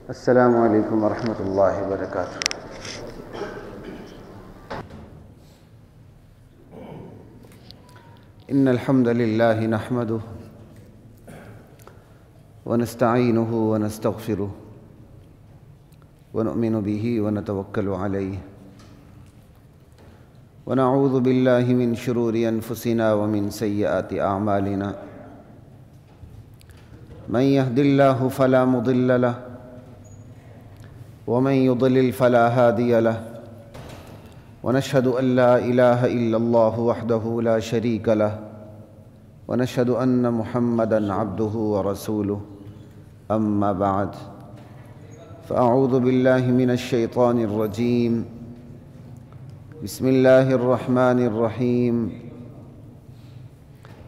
السلام علیکم ورحمۃ اللہ وبرکاتہ۔ ان الحمد للہ نحمدہ ونستعینہ ونستغفرہ ونؤمن بہ ونتوکل علیہ ونعوذ باللہ من شرور انفسنا ومن سیئات اعمالنا من يهد الله فلا مضل له ومن يضلل فلا هادي له ونشهد أن لا إله إلا الله وحده لا شريك له ونشهد أن محمدًا عبده ورسوله أما بعد فأعوذ بالله من الشيطان الرجيم بسم الله الرحمن الرحيم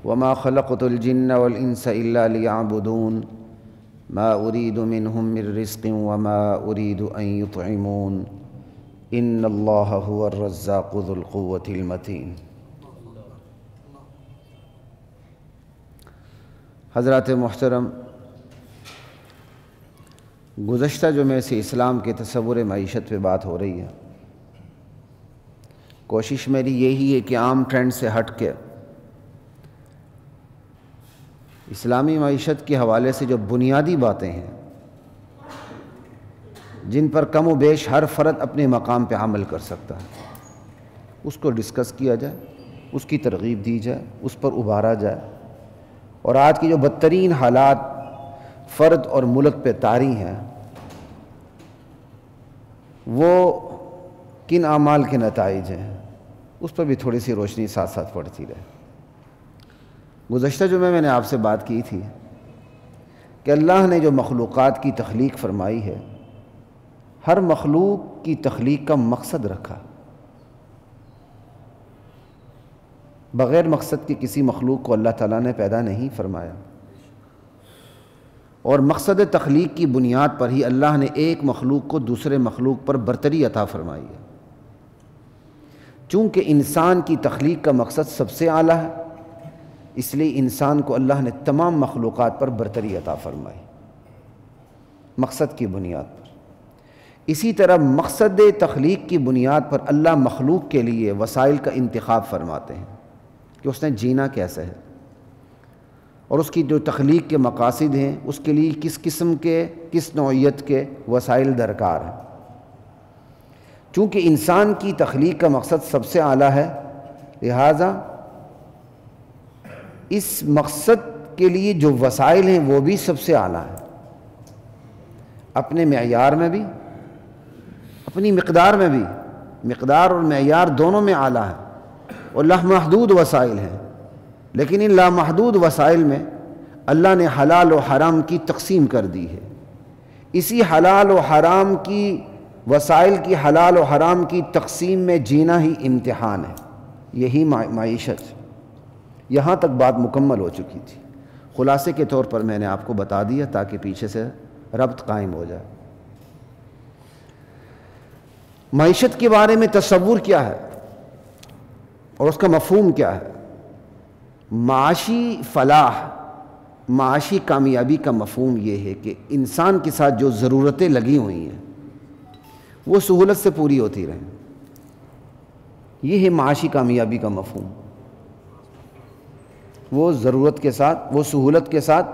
وما خلقت الجن والإنس إلا ليعبدون ما أريد منهم من رزق وما أريد أن يطعمون إن الله هو الرزاق ذو القوة المتين۔ حضرات محترم، گزشتہ جمعے سے اسلام کے تصور معیشت پہ بات ہو رہی ہے۔ کوشش میری یہی ہے کہ عام ٹرینڈ سے ہٹ کے اسلامی معیشت کے حوالے سے جو بنیادی باتیں ہیں جن پر کم و بیش ہر فرد اپنے مقام پہ عمل کر سکتا ہے، اس کو ڈسکس کیا جائے، اس کی ترغیب دی جائے، اس پر ابھارا جائے، اور آج کی جو بدترین حالات فرد اور ملک پہ طاری ہیں وہ کن اعمال کے نتائج ہیں، اس پر بھی تھوڑی سی روشنی ساتھ ساتھ پڑتی رہے۔ گزشتہ جمعہ میں نے آپ سے بات کی تھی کہ اللہ نے جو مخلوقات کی تخلیق فرمائی ہے، ہر مخلوق کی تخلیق کا مقصد رکھا۔ بغیر مقصد کے کسی مخلوق کو اللہ تعالیٰ نے پیدا نہیں فرمایا، اور مقصد تخلیق کی بنیاد پر ہی اللہ نے ایک مخلوق کو دوسرے مخلوق پر برتری عطا فرمائی ہے۔ چونکہ انسان کی تخلیق کا مقصد سب سے اعلیٰ ہے، اس لیے انسان کو اللہ نے تمام مخلوقات پر برتری عطا فرمائی، مقصد کی بنیاد پر۔ اسی طرح مقصد تخلیق کی بنیاد پر اللہ مخلوق کے لیے وسائل کا انتخاب فرماتے ہیں کہ اس نے جینا کیسے ہے، اور اس کی جو تخلیق کے مقاصد ہیں اس کے لیے کس قسم کے، کس نوعیت کے وسائل درکار ہیں۔ چونکہ انسان کی تخلیق کا مقصد سب سے اعلیٰ ہے، لہٰذا اس مقصد کے لیے جو وسائل ہیں وہ بھی سب سے اعلیٰ ہیں، اپنے معیار میں بھی، اپنی مقدار میں بھی۔ مقدار اور معیار دونوں میں اعلیٰ ہے، اور لامحدود وسائل ہیں، لیکن ان لامحدود وسائل میں اللہ نے حلال و حرام کی تقسیم کر دی ہے۔ اسی حلال و حرام کی وسائل کی حلال و حرام کی تقسیم میں جینا ہی امتحان ہے، یہی معیشت۔ یہاں تک بات مکمل ہو چکی تھی، خلاصے کے طور پر میں نے آپ کو بتا دیا تاکہ پیچھے سے ربط قائم ہو جائے۔ معیشت کے بارے میں تصور کیا ہے اور اس کا مفہوم کیا ہے؟ معاشی فلاح، معاشی کامیابی کا مفہوم یہ ہے کہ انسان کے ساتھ جو ضرورتیں لگی ہوئی ہیں وہ سہولت سے پوری ہوتی رہیں، یہ ہے معاشی کامیابی کا مفہوم۔ وہ ضرورت کے ساتھ، وہ سہولت کے ساتھ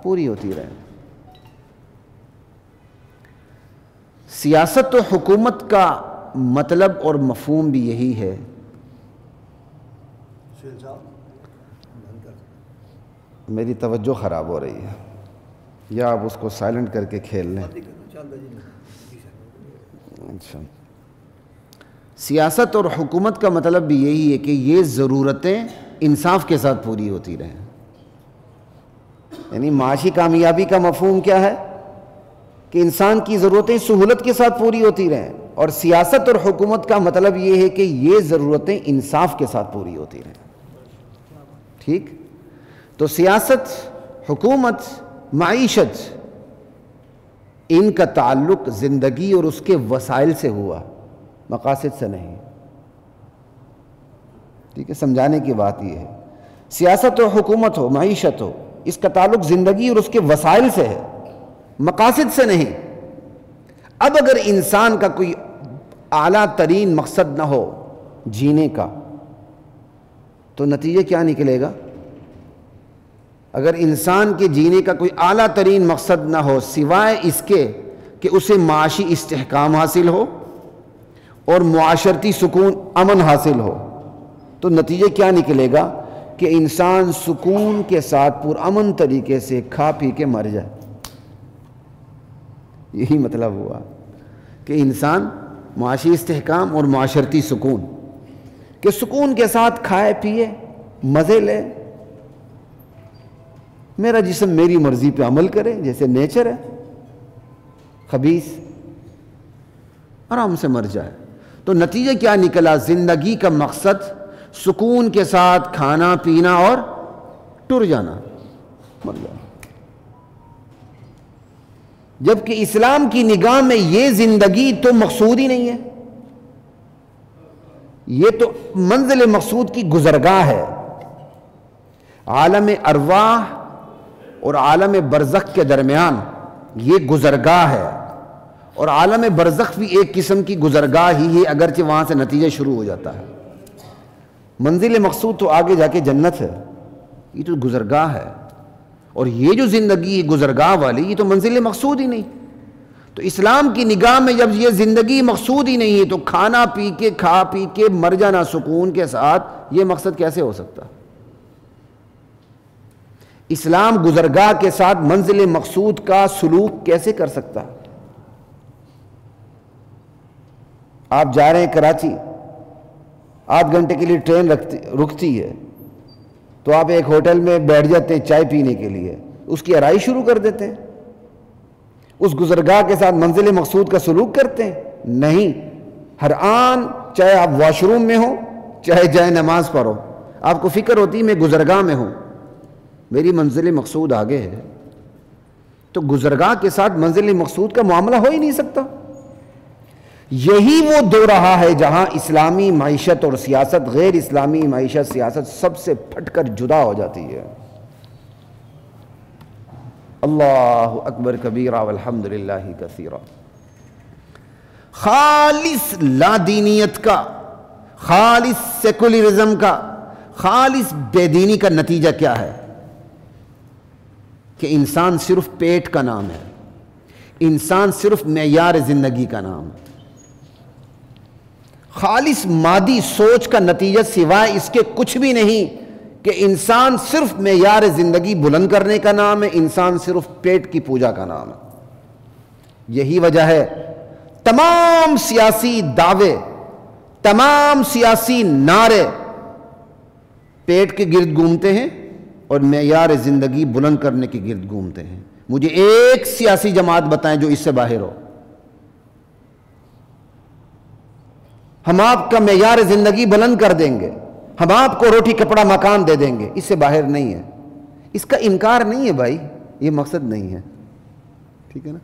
پوری ہوتی رہیں۔ سیاست و حکومت کا مطلب اور مفہوم بھی یہی ہے۔ میری توجہ خراب ہو رہی ہے، یا آپ اس کو سائلنٹ کر کے کھیل لیں۔ اچھا، سیاست اور حکومت کا مطلب بھی یہی ہے کہ یہ ضرورتیں انصاف کے ساتھ پوری ہوتی رہیں۔ یعنی معاشی کامیابی کا مفہوم کیا ہے کہ انسان کی ضرورتیں سہولت کے ساتھ پوری ہوتی رہیں، اور سیاست اور حکومت کا مطلب یہ ہے کہ یہ ضرورتیں انصاف کے ساتھ پوری ہوتی رہیں۔ ٹھیک؟ تو سیاست، حکومت، معیشت، ان کا تعلق زندگی اور اس کے وسائل سے ہوا، مقاصد سے نہیں۔ ٹھیک ہے، سمجھانے کی بات یہ ہے، سیاست ہو، حکومت ہو، معیشت ہو، اس کا تعلق زندگی اور اس کے وسائل سے ہے، مقاصد سے نہیں۔ اب اگر انسان کا کوئی اعلیٰ ترین مقصد نہ ہو جینے کا تو نتیجہ کیا نکلے گا؟ اگر انسان کے جینے کا کوئی اعلیٰ ترین مقصد نہ ہو سوائے اس کے کہ اسے معاشی استحکام حاصل ہو اور معاشرتی سکون امن حاصل ہو، تو نتیجہ کیا نکلے گا کہ انسان سکون کے ساتھ پرامن طریقے سے کھا پی کے مر جائے۔ یہی مطلب ہوا کہ انسان معاشی استحکام اور معاشرتی سکون، کہ سکون کے ساتھ کھائے پیے مزے لے، میرا جسم میری مرضی پہ عمل کرے جیسے نیچر ہے، خبیث آرام سے مر جائے۔ تو نتیجہ کیا نکلا؟ زندگی کا مقصد سکون کے ساتھ کھانا پینا اور ٹر جانا، مر جانا۔ جبکہ اسلام کی نگاہ میں یہ زندگی تو مقصود ہی نہیں ہے، یہ تو منزل مقصود کی گزرگاہ ہے۔ عالم ارواح اور عالم برزخ کے درمیان یہ گزرگاہ ہے، اور عالم برزخ بھی ایک قسم کی گزرگاہ ہی ہے، اگرچہ وہاں سے نتیجہ شروع ہو جاتا ہے۔ منزل مقصود تو آگے جا کے جنت ہے، یہ تو گزرگاہ ہے، اور یہ جو زندگی ہے گزرگاہ والی، یہ تو منزل مقصود ہی نہیں۔ تو اسلام کی نگاہ میں جب یہ زندگی مقصود ہی نہیں ہے تو کھانا پی کے کھا پی کے مر جانا سکون کے ساتھ، یہ مقصد کیسے ہو سکتا؟ اسلام گزرگاہ کے ساتھ منزل مقصود کا سلوک کیسے کر سکتا؟ آپ جا رہے ہیں کراچی، 8 گھنٹے کے لیے ٹرین رکتی ہے، تو آپ ایک ہوٹل میں بیٹھ جاتے ہیں چائے پینے کے لیے، اس کی آرائی شروع کر دیتے ہیں، اس گزرگاہ کے ساتھ منزل مقصود کا سلوک کرتے ہیں؟ نہیں، ہر آن چاہے آپ واش روم میں ہوں چاہے جائے نماز پڑھو، آپ کو فکر ہوتی ہے میں گزرگاہ میں ہوں، میری منزل مقصود آگے ہے۔ تو گزرگاہ کے ساتھ منزل مقصود کا معاملہ ہو ہی نہیں سکتا۔ یہی وہ دو رہا ہے جہاں اسلامی معیشت اور سیاست غیر اسلامی معیشت سیاست سب سے پھٹ کر جدا ہو جاتی ہے۔ اللہ اکبر کبیرہ والحمد للہ کثیرہ۔ خالص لا دینیت کا، خالص سیکولرزم کا، خالص بے دینی کا نتیجہ کیا ہے؟ کہ انسان صرف پیٹ کا نام ہے، انسان صرف معیار زندگی کا نام ہے۔ خالص مادی سوچ کا نتیجہ سوائے اس کے کچھ بھی نہیں کہ انسان صرف معیار زندگی بلند کرنے کا نام ہے، انسان صرف پیٹ کی پوجا کا نام ہے۔ یہی وجہ ہے تمام سیاسی دعوے، تمام سیاسی نعرے پیٹ کے گرد گھومتے ہیں اور معیار زندگی بلند کرنے کے گرد گھومتے ہیں۔ مجھے ایک سیاسی جماعت بتائیں جو اس سے باہر ہو۔ ہم آپ کا معیار زندگی بلند کر دیں گے، ہم آپ کو روٹی کپڑا مکان دے دیں گے، اس سے باہر نہیں ہے، اس کا انکار نہیں ہے بھائی، یہ مقصد نہیں ہے، ٹھیک ہے نا۔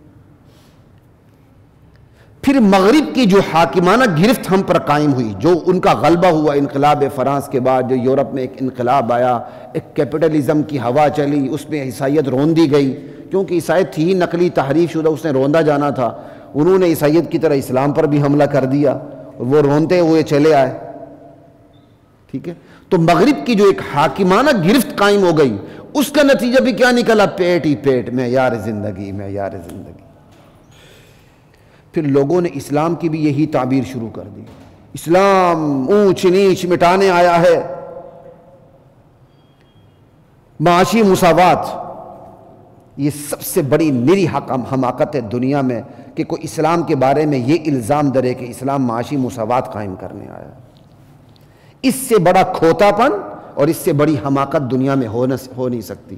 پھر مغرب کی جو حاکمانہ گرفت ہم پر قائم ہوئی، جو ان کا غلبہ ہوا انقلاب فرانس کے بعد، جو یورپ میں ایک انقلاب آیا، ایک کیپٹلزم کی ہوا چلی، اس میں عیسائیت رون دی گئی، کیونکہ عیسائیت تھی ہی نقلی تحریف شدہ، اس نے روندا جانا تھا، انہوں نے عیسائیت کی طرح اسلام پر بھی حملہ کر دیا اور وہ رونتے ہوئے چلے آئے، ٹھیک ہے۔ تو مغرب کی جو ایک حاکمانہ گرفت قائم ہو گئی، اس کا نتیجہ بھی کیا نکلا؟ پیٹ ہی پیٹ، معیار زندگی، معیار زندگی۔ پھر لوگوں نے اسلام کی بھی یہی تعبیر شروع کر دی، اسلام اونچ نیچ مٹانے آیا ہے، معاشی مساوات۔ یہ سب سے بڑی نری حماقت ہے دنیا میں کہ کوئی اسلام کے بارے میں یہ الزام درے کہ اسلام معاشی مساوات قائم کرنے آیا۔ اس سے بڑا کھوتا پن اور اس سے بڑی حماقت دنیا میں ہو نہیں سکتی۔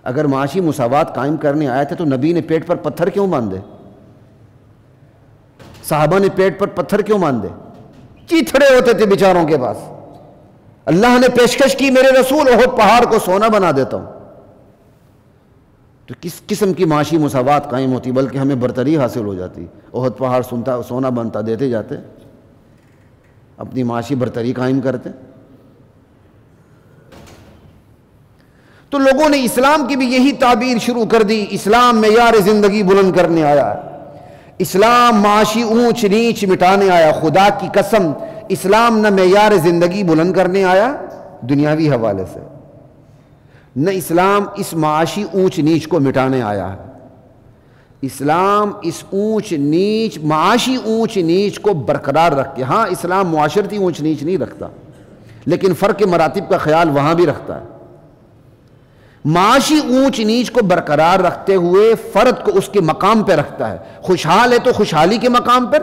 اگر معاشی مساوات قائم کرنے آیا تھا تو نبی نے پیٹ پر پتھر کیوں باندھے؟ صحابہ نے پیٹ پر پتھر کیوں باندھے؟ چیتھڑے ہوتے تھے بیچاروں کے پاس۔ اللہ نے پیشکش کی، میرے رسول احد پہاڑ کو سونا بنا دیتا ہوں، تو کس قسم کی معاشی مساوات قائم ہوتی، بلکہ ہمیں برتری حاصل ہو جاتی۔ احد پہاڑ سونا بنتا، دیتے جاتے، اپنی معاشی برتری قائم کرتے۔ تو لوگوں نے اسلام کی بھی یہی تعبیر شروع کر دی، اسلام معیار زندگی بلند کرنے آیا ہے، اسلام معاشی اونچ نیچ مٹانے آیا. خدا کی قسم اسلام نہ معیار زندگی بلند کرنے آیا دنیاوی حوالے سے، نہ اسلام اس معاشی اونچ نیچ کو مٹانے آیا ہے. اسلام اس اونچ نیچ، معاشی اونچ نیچ کو برقرار رکھ کے، ہاں اسلام معاشرتی اونچ نیچ نہیں رکھتا، لیکن فرق مراتب کا خیال وہاں بھی رکھتا ہے. معاشی اونچ نیچ کو برقرار رکھتے ہوئے فرد کو اس کے مقام پہ رکھتا ہے. خوشحال ہے تو خوشحالی کے مقام پر،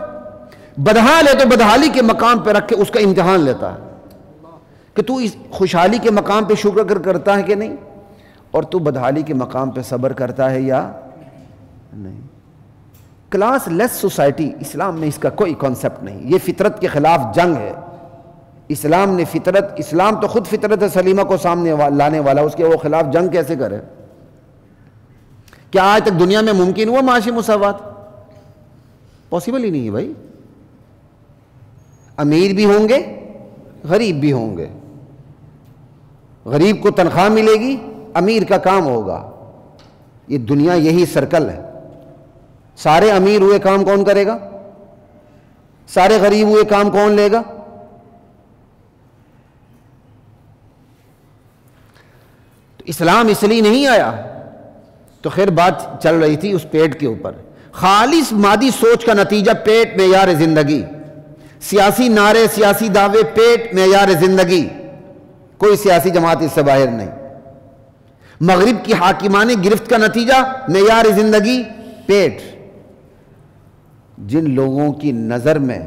بدحال ہے تو بدحالی کے مقام پہ رکھ کے اس کا امتحان لیتا ہے کہ تو اس خوشحالی کے مقام پہ شکر کرتا ہے کہ نہیں، اور تو بدحالی کے مقام پہ صبر کرتا ہے یا نہیں. کلاس لیس سوسائٹی اسلام میں اس کا کوئی کانسیپٹ نہیں. یہ فطرت کے خلاف جنگ ہے. اسلام نے اسلام تو خود فطرت سلیمہ کو سامنے لانے والا، اس کے وہ خلاف جنگ کیسے کرے؟ کیا آج تک دنیا میں ممکن ہوا معاشی مساوات؟ پاسبل ہی نہیں ہے بھائی. امیر بھی ہوں گے، غریب بھی ہوں گے. غریب کو تنخواہ ملے گی، امیر کا کام ہوگا. یہ دنیا یہی سرکل ہے. سارے امیر ہوئے کام کون کرے گا؟ سارے غریب ہوئے کام کون لے گا؟ تو اسلام اس لیے نہیں آیا. تو خیر بات چل رہی تھی اس پیٹ کے اوپر. خالص مادی سوچ کا نتیجہ پیٹ معیار زندگی، سیاسی نعرے، سیاسی دعوے، پیٹ معیار زندگی. کوئی سیاسی جماعت اس سے باہر نہیں. مغرب کی حاکمانہ گرفت کا نتیجہ معیار زندگی پیٹ. جن لوگوں کی نظر میں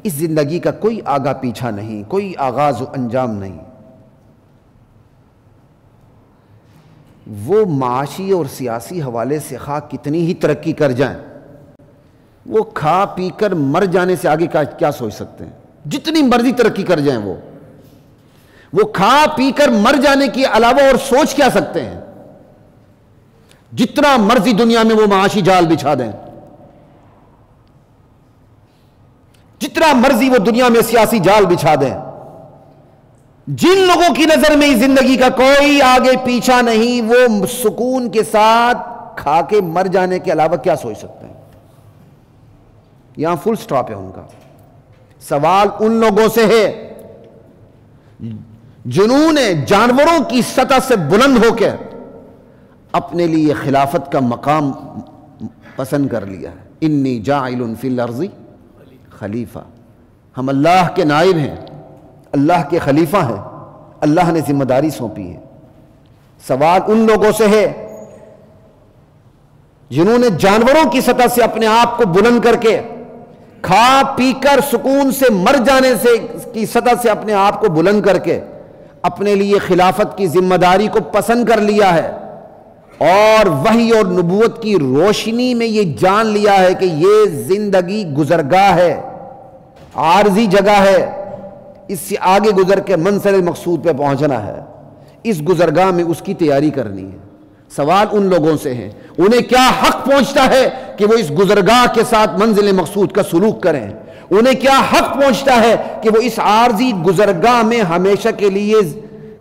اس زندگی کا کوئی آگا پیچھا نہیں، کوئی آغاز و انجام نہیں، وہ معاشی اور سیاسی حوالے سے خواہ کتنی ہی ترقی کر جائیں، وہ کھا پی کر مر جانے سے آگے کیا سوچ سکتے ہیں؟ جتنی مرضی ترقی کر جائیں وہ کھا پی کر مر جانے کے علاوہ اور سوچ کیا سکتے ہیں؟ جتنا مرضی دنیا میں وہ معاشی جال بچھا دیں، جتنا مرضی وہ دنیا میں سیاسی جال بچھا دیں، جن لوگوں کی نظر میں زندگی کا کوئی آگے پیچھا نہیں، وہ سکون کے ساتھ کھا کے مر جانے کے علاوہ کیا سوچ سکتے ہیں؟ یہاں فل سٹاپ ہے ان کا. سوال ان لوگوں سے ہے جنہوں نے جانوروں کی سطح سے بلند ہو کے اپنے لیے خلافت کا مقام پسند کر لیا ہے. انی جاعل فی الارض خلیفہ. ہم اللہ کے نائب ہیں، اللہ کے خلیفہ ہیں، اللہ نے ذمہ داری سونپی ہے. سوال ان لوگوں سے ہے جنہوں نے جانوروں کی سطح سے اپنے آپ کو بلند کر کے، کھا پی کر سکون سے مر جانے سے کی سطح سے اپنے آپ کو بلند کر کے اپنے لیے خلافت کی ذمہ داری کو پسند کر لیا ہے، اور وحی اور نبوت کی روشنی میں یہ جان لیا ہے کہ یہ زندگی گزرگاہ ہے، عارضی جگہ ہے، اس سے آگے گزر کے منزل مقصود پہ پہنچنا ہے، اس گزرگاہ میں اس کی تیاری کرنی ہے. سوال ان لوگوں سے ہے انہیں کیا حق پہنچتا ہے کہ وہ اس گزرگاہ کے ساتھ منزل مقصود کا سلوک کریں؟ انہیں کیا حق پہنچتا ہے کہ وہ اس عارضی گزرگاہ میں ہمیشہ کے لیے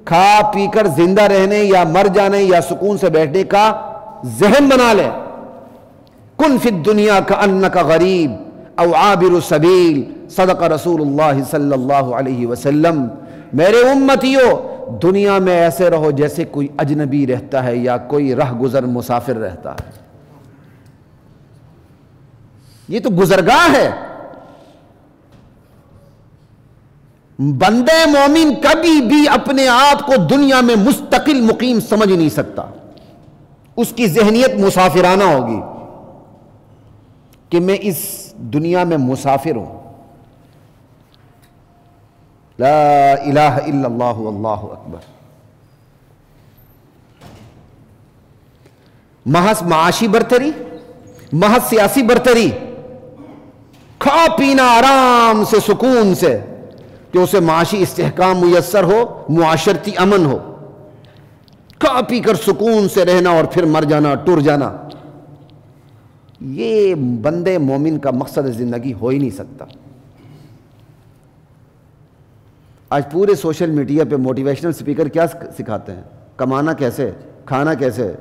کھا پی کر زندہ رہنے یا مر جانے یا سکون سے بیٹھنے کا ذہن بنا لیں؟ کن فی الدنیا کأنک غریب او عابر سبیل، صدق رسول اللہ صلی اللہ علیہ وسلم. میرے امتیوں، دنیا میں ایسے رہو جیسے کوئی اجنبی رہتا ہے یا کوئی رہ گزر مسافر رہتا ہے. یہ تو گزرگاہ ہے. بندے مومن کبھی بھی اپنے آپ کو دنیا میں مستقل مقیم سمجھ نہیں سکتا. اس کی ذہنیت مسافرانہ ہوگی کہ میں اس دنیا میں مسافر ہوں. لا الہ الا اللہ واللہ اکبر. محض معاشی برتری، محض سیاسی برتری، کھا پینا آرام سے سکون سے کہ اسے معاشی استحکام میسر ہو، معاشرتی امن ہو، کھا پی کر سکون سے رہنا اور پھر مر جانا، ٹر جانا، یہ بندے مومن کا مقصد زندگی ہو ہی نہیں سکتا. آج پورے سوشل میڈیا پہ موٹیویشنل سپیکر کیا سکھاتے ہیں؟ کمانا کیسے، کھانا کیسے.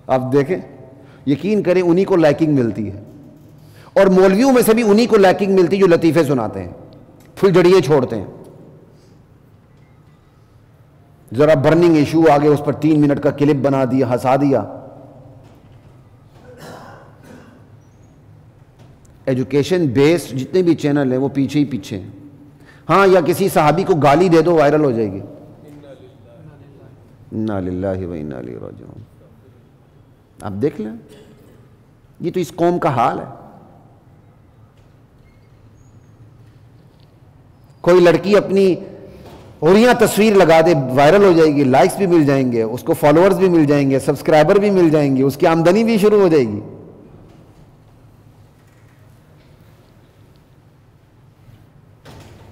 آپ دیکھیں، یقین کریں انہی کو لائکنگ ملتی ہے اور مولویوں میں سے بھی انہی کو لائکنگ ملتی جو لطیفے سناتے ہیں، پھلجڑیے چھوڑتے ہیں. ذرا برننگ ایشو آگے اس پر 3 منٹ کا کلپ بنا دیا، ہنسا دیا. ایجوکیشن بیسڈ جتنے بھی چینل ہیں وہ پیچھے ہی پیچھے ہیں. ہاں، یا کسی صحابی کو گالی دے دو وائرل ہو جائے گی. انا للہ و انا الیہ راجعون. آپ دیکھ لیں، یہ تو اس قوم کا حال ہے. کوئی لڑکی اپنی اوریاں تصویر لگا دے، وائرل ہو جائے گی، لائکس بھی مل جائیں گے، اس کو فالوورز بھی مل جائیں گے، سبسکرائبر بھی مل جائیں گے، اس کی آمدنی بھی شروع ہو جائے گی.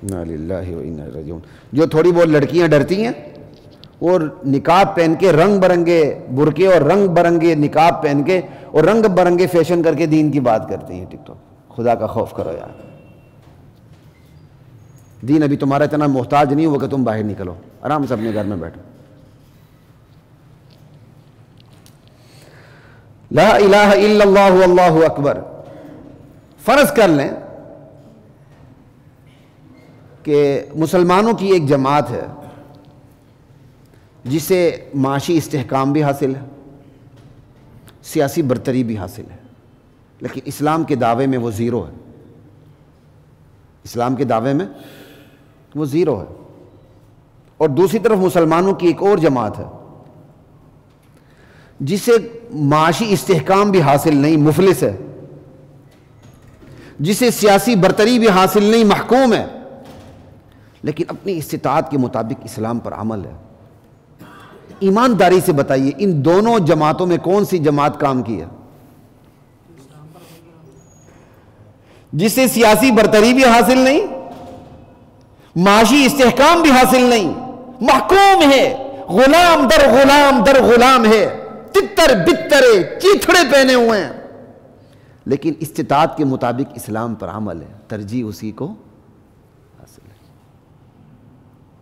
انا للہ و انا الیہ راجعون. جو تھوڑی بہت لڑکیاں ڈرتی ہیں اور نقاب پہن کے رنگ برنگے برقعے اور رنگ برنگے نقاب پہن کے اور رنگ برنگے فیشن کر کے دین کی بات کرتی ہیں ٹک ٹاک. خدا کا خوف کرو یار. دین ابھی تمہارا اتنا محتاج نہیں ہوا کہ تم باہر نکلو، آرام سے اپنے گھر میں بیٹھو. لا الہ الا اللہ واللہ اکبر. فرض کر لیں کہ مسلمانوں کی ایک جماعت ہے جسے معاشی استحکام بھی حاصل ہے، سیاسی برتری بھی حاصل ہے، لیکن اسلام کے دعوے میں وہ زیرو ہے. اسلام کے دعوے میں وہ زیرو ہے. اور دوسری طرف مسلمانوں کی ایک اور جماعت ہے جسے معاشی استحکام بھی حاصل نہیں، مفلس ہے، جسے سیاسی برتری بھی حاصل نہیں، محکوم ہے، لیکن اپنی استطاعت کے مطابق اسلام پر عمل ہے. ایمانداری سے بتائیے ان دونوں جماعتوں میں کون سی جماعت کام کی ہے؟ جسے سیاسی برتری بھی حاصل نہیں، معاشی استحکام بھی حاصل نہیں، محکوم ہے، غلام در غلام در غلام ہے، تتر بترے چیتھڑے پہنے ہوئے ہیں، لیکن استطاعت کے مطابق اسلام پر عمل ہے، ترجیح اسی کو حاصل ہے.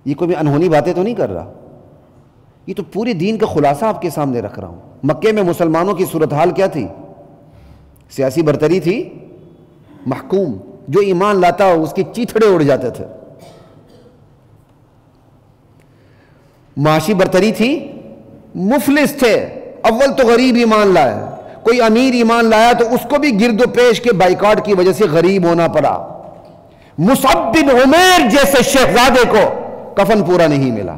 یہ کوئی میں انہونی باتیں تو نہیں کر رہا، یہ تو پورے دین کا خلاصہ آپ کے سامنے رکھ رہا ہوں. مکے میں مسلمانوں کی صورتحال کیا تھی؟ سیاسی برتری تھی، محکوم، جو ایمان لاتا اس کے چیتھڑے اڑ جاتے تھے. معاشی برتری تھی، مفلس تھے، اول تو غریب ایمان لایا، کوئی امیر ایمان لایا تو اس کو بھی گرد و پیش کے بائیکاٹ کی وجہ سے غریب ہونا پڑا. مصعب بن عمیر جیسے شہزادے کو کفن پورا نہیں ملا،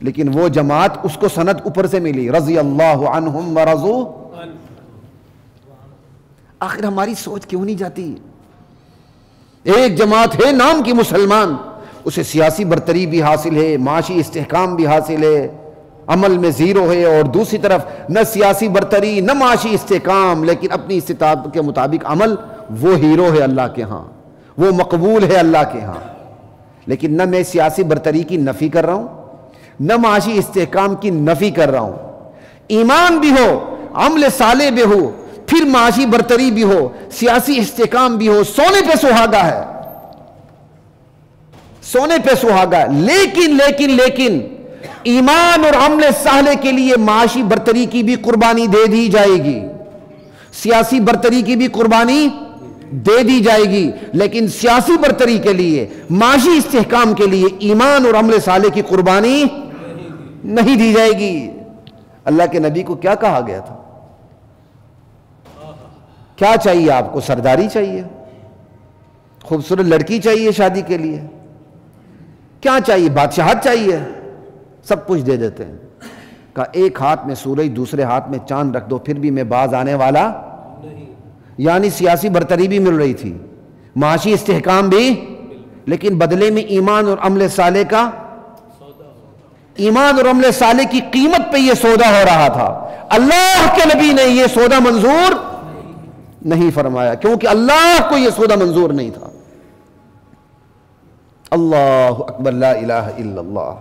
لیکن وہ جماعت اس کو سند اوپر سے ملی، رضی اللہ عنہم ورضوا. آخر ہماری سوچ کیوں نہیں جاتی؟ ایک جماعت ہے نام کی مسلمان، اسے سیاسی برتری بھی حاصل ہے، معاشی استحکام بھی حاصل ہے، عمل میں زیرو ہے، اور دوسری طرف نہ سیاسی برتری نہ معاشی استحکام، لیکن اپنی استطاعت کے مطابق عمل، وہ ہیرو ہے اللہ کے ہاں، وہ مقبول ہے اللہ کے ہاں. لیکن نہ میں سیاسی برتری کی نفی کر رہا ہوں، نہ معاشی استحکام کی نفی کر رہا ہوں. ایمان بھی ہو، عمل صالح بھی ہو، پھر معاشی برتری بھی ہو، سیاسی استحکام بھی ہو، سونے پہ سہاگا ہے، سونے پہ سہاگا ہے. لیکن ایمان اور عمل صالح کے لیے معاشی برتری کی بھی قربانی دے دی جائے گی، سیاسی برتری کی بھی قربانی دے دی جائے گی، لیکن سیاسی برتری کے لیے، معاشی استحکام کے لیے ایمان اور عمل صالح کی قربانی نہیں دی جائے گی. اللہ کے نبی کو کیا کہا گیا تھا؟ کیا چاہیے آپ کو؟ سرداری چاہیے، خوبصورت لڑکی چاہیے شادی کے لیے، کیا چاہیے؟ بادشاہت چاہیے، سب کچھ دے دیتے ہیں. کہا ایک ہاتھ میں سورج دوسرے ہاتھ میں چاند رکھ دو پھر بھی میں باز آنے والا نہیں. یعنی سیاسی برتری بھی مل رہی تھی، معاشی استحکام بھی، لیکن بدلے میں ایمان اور عمل صالح کا، ایمان اور عمل صالح کی قیمت پہ یہ سودا ہو رہا تھا. اللہ کے نبی نے یہ سودا منظور نہیں فرمایا، کیونکہ اللہ کو یہ سودا منظور نہیں تھا. اللہ اکبر، لا الہ الا اللہ.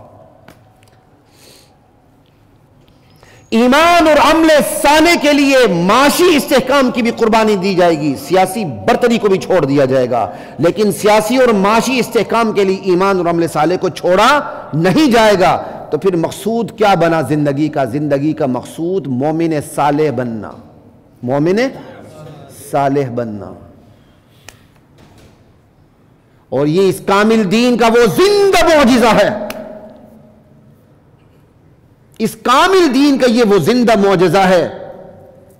ایمان اور عمل صالح کے لیے معاشی استحکام کی بھی قربانی دی جائے گی، سیاسی برتری کو بھی چھوڑ دیا جائے گا، لیکن سیاسی اور معاشی استحکام کے لیے ایمان اور عمل صالح کو چھوڑا نہیں جائے گا. تو پھر مقصود کیا بنا زندگی کا؟ زندگی کا مقصود مومن صالح بننا، مومن صالح بننا، اور یہ اس کامل دین کا وہ زندہ معجزہ ہے، اس کامل دین کا یہ وہ زندہ معجزہ ہے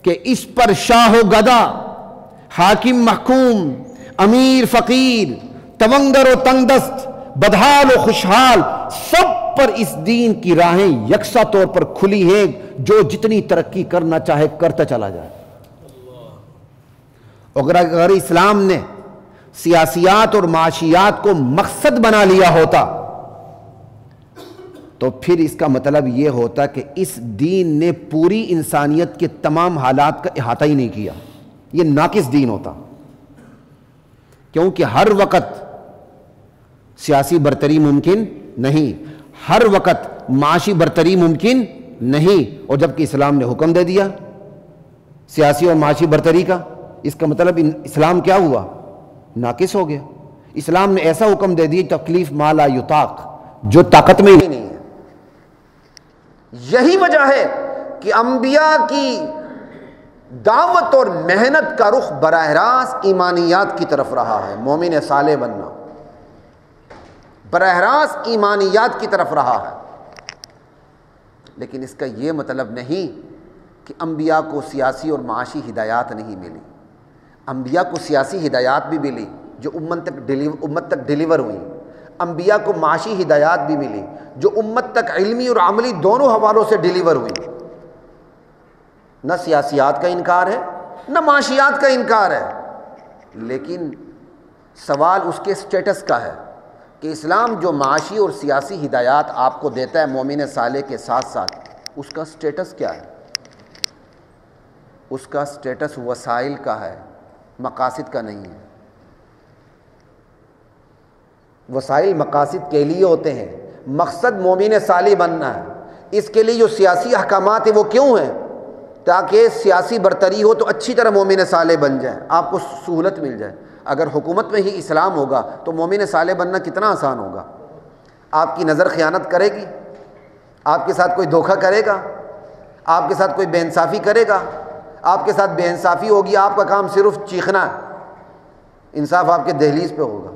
کہ اس پر شاہ و گدا، حاکم محکوم، امیر فقیر، تونگر و تنگ دست، بدحال و خوشحال، سب پر اس دین کی راہیں یکساں طور پر کھلی ہیں، جو جتنی ترقی کرنا چاہے کرتا چلا جائے۔ اگر اسلام نے سیاسیات اور معاشیات کو مقصد بنا لیا ہوتا تو پھر اس کا مطلب یہ ہوتا کہ اس دین نے پوری انسانیت کے تمام حالات کا احاطہ ہی نہیں کیا، یہ ناقص دین ہوتا، کیونکہ ہر وقت سیاسی برتری ممکن نہیں، ہر وقت معاشی برتری ممکن نہیں، اور جبکہ اسلام نے حکم دے دیا سیاسی اور معاشی برتری کا، اس کا مطلب اسلام کیا ہوا؟ ناقص ہو گیا۔ اسلام نے ایسا حکم دے دیا تکلیف ما لا یطاق، جو طاقت میں ہی نہیں ہے۔ یہی وجہ ہے کہ انبیاء کی دعوت اور محنت کا رخ براہ راست ایمانیات کی طرف رہا ہے، مومن صالح بننا براہ راست ایمانیات کی طرف رہا ہے۔ لیکن اس کا یہ مطلب نہیں کہ انبیاء کو سیاسی اور معاشی ہدایات نہیں ملی، انبیاء کو سیاسی ہدایات بھی ملی جو امت تک ڈیلیور ہوئی، انبیاء کو معاشی ہدایات بھی ملی جو امت تک علمی اور عملی دونوں حوالوں سے ڈیلیور ہوئی۔ نہ سیاسیات کا انکار ہے نہ معاشیات کا انکار ہے، لیکن سوال اس کے سٹیٹس کا ہے کہ اسلام جو معاشی اور سیاسی ہدایات آپ کو دیتا ہے مومن صالح کے ساتھ ساتھ، اس کا سٹیٹس کیا ہے؟ اس کا سٹیٹس وسائل کا ہے، مقاصد کا نہیں ہے۔ وسائل مقاصد کے لیے ہوتے ہیں، مقصد مومن صالح بننا ہے۔ اس کے لیے جو سیاسی احکامات ہیں وہ کیوں ہیں؟ تاکہ سیاسی برتری ہو تو اچھی طرح مومن صالح بن جائے، آپ کو سہولت مل جائے۔ اگر حکومت میں ہی اسلام ہوگا تو مومن صالح بننا کتنا آسان ہوگا۔ آپ کی نظر خیانت کرے گی، آپ کے ساتھ کوئی دھوکہ کرے گا، آپ کے ساتھ کوئی بے انصافی کرے گا، آپ کے ساتھ بے انصافی ہوگی، آپ کا کام صرف چیخنا ہے، انصاف آپ کے دہلیز پہ ہوگا۔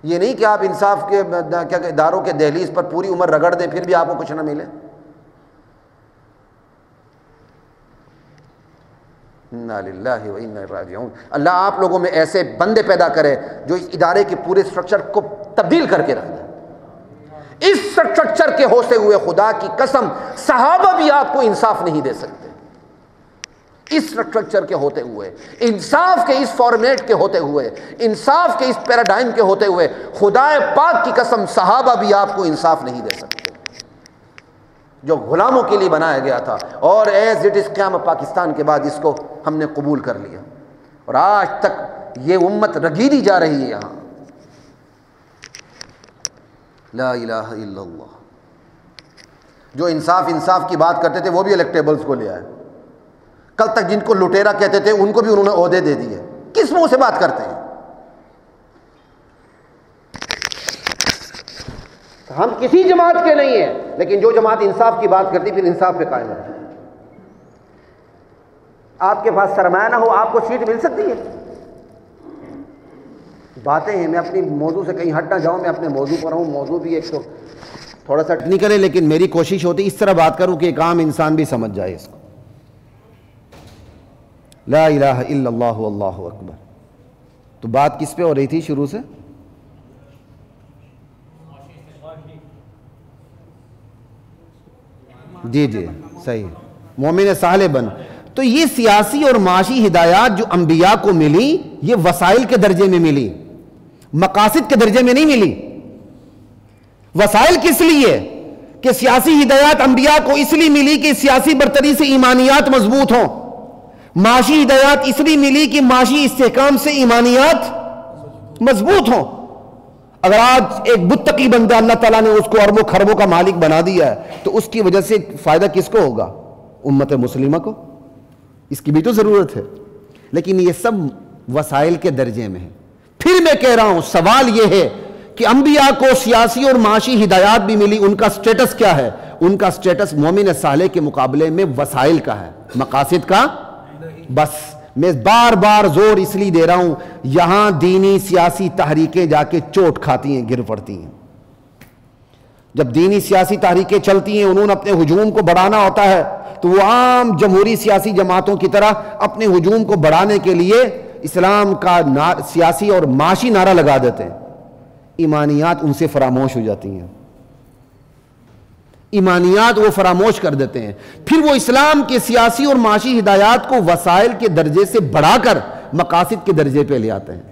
یہ نہیں کہ آپ انصاف کے اداروں کے دہلیز پر پوری عمر رگڑ دیں پھر بھی آپ کو کچھ نہ ملے۔ انا للہ و انا الیہ راجعون۔ اللہ آپ لوگوں میں ایسے بندے پیدا کرے جو اس ادارے کے پورے سٹرکچر کو تبدیل کر کے رکھ دیں۔ اس سٹرکچر کے ہوتے ہوئے خدا کی قسم صحابہ بھی آپ کو انصاف نہیں دے سکتے۔ اس سٹرکچر کے ہوتے ہوئے، انصاف کے اس فارمیٹ کے ہوتے ہوئے، انصاف کے اس پیراڈائم کے ہوتے ہوئے، خدا پاک کی قسم صحابہ بھی آپ کو انصاف نہیں دے سکتے، جو غلاموں کے لیے بنایا گیا تھا۔ اور ایز اٹ از قیامت پاکستان کے بعد اس کو ہم نے قبول کر لیا، اور آج تک یہ امت رگیدی جا رہی ہے یہاں۔ لا الہ الا اللہ۔ جو انصاف کی بات کرتے تھے وہ بھی الیکٹیبلز کو لے آئے، کل تک جن کو لٹیرا کہتے تھے ان کو بھی انہوں نے عہدے دے دیے۔ کس منہ سے بات کرتے ہیں؟ ہم کسی جماعت کے نہیں ہیں، لیکن جو جماعت انصاف کی بات کرتی پھر انصاف پہ قائم رہتی۔ آپ کے پاس سرمایہ نہ ہو آپ کو سیٹ مل سکتی ہے؟ باتیں ہیں، میں اپنی موضوع سے کہیں ہٹ نہ جاؤں، میں اپنے موضوع پر ہوں۔ موضوع بھی ایک تو تھوڑا سا ٹیکنیکل ہے، لیکن میری کوشش ہوتی اس طرح بات کروں کہ ایک عام انسان بھی سمجھ جائے اس کو۔ لا الہ الا اللہ واللہ اکبر۔ تو بات کس پہ ہو رہی تھی شروع سے؟ جی صحیح، مومن صالح بن۔ تو یہ سیاسی اور معاشی ہدایات جو انبیاء کو ملی یہ وسائل کے درجے میں ملی، مقاصد کے درجے میں نہیں ملی۔ وسائل کس لیے؟ کہ سیاسی ہدایات انبیاء کو اس لیے ملی کہ سیاسی برتری سے ایمانیات مضبوط ہوں، معاشی ہدایات اس لیے ملی کہ معاشی استحکام سے ایمانیات مضبوط ہوں۔ اگر آج ایک متقی بندہ اللہ تعالیٰ نے اس کو اربوں خربوں کا مالک بنا دیا ہے تو اس کی وجہ سے فائدہ کس کو ہوگا؟ امت مسلمہ کو، اس کی بھی تو ضرورت ہے۔ لیکن یہ سب وسائل کے درجے میں ہے۔ پھر میں کہہ رہا ہوں سوال یہ ہے کہ انبیاء کو سیاسی اور معاشی ہدایات بھی ملی، ان کا سٹیٹس کیا ہے؟ ان کا سٹیٹس مومن صالح کے مقابلے میں وسائل کا ہے، مقاصد کا بس میں بار بار زور اس لیے دے رہا ہوں، یہاں دینی سیاسی تحریکیں جا کے چوٹ کھاتی ہیں، گر پڑتی ہیں۔ جب دینی سیاسی تحریکیں چلتی ہیں، انہوں نے اپنے ہجوم کو بڑھانا ہوتا ہے تو وہ عام جمہوری سیاسی جماعتوں کی طرح اپنے ہجوم کو بڑھانے کے لیے اسلام کا سیاسی اور معاشی نعرہ لگا دیتے ہیں۔ ایمانیات ان سے فراموش ہو جاتی ہیں، ایمانیات وہ فراموش کر دیتے ہیں، پھر وہ اسلام کے سیاسی اور معاشی ہدایات کو وسائل کے درجے سے بڑھا کر مقاصد کے درجے پہ لے آتے ہیں،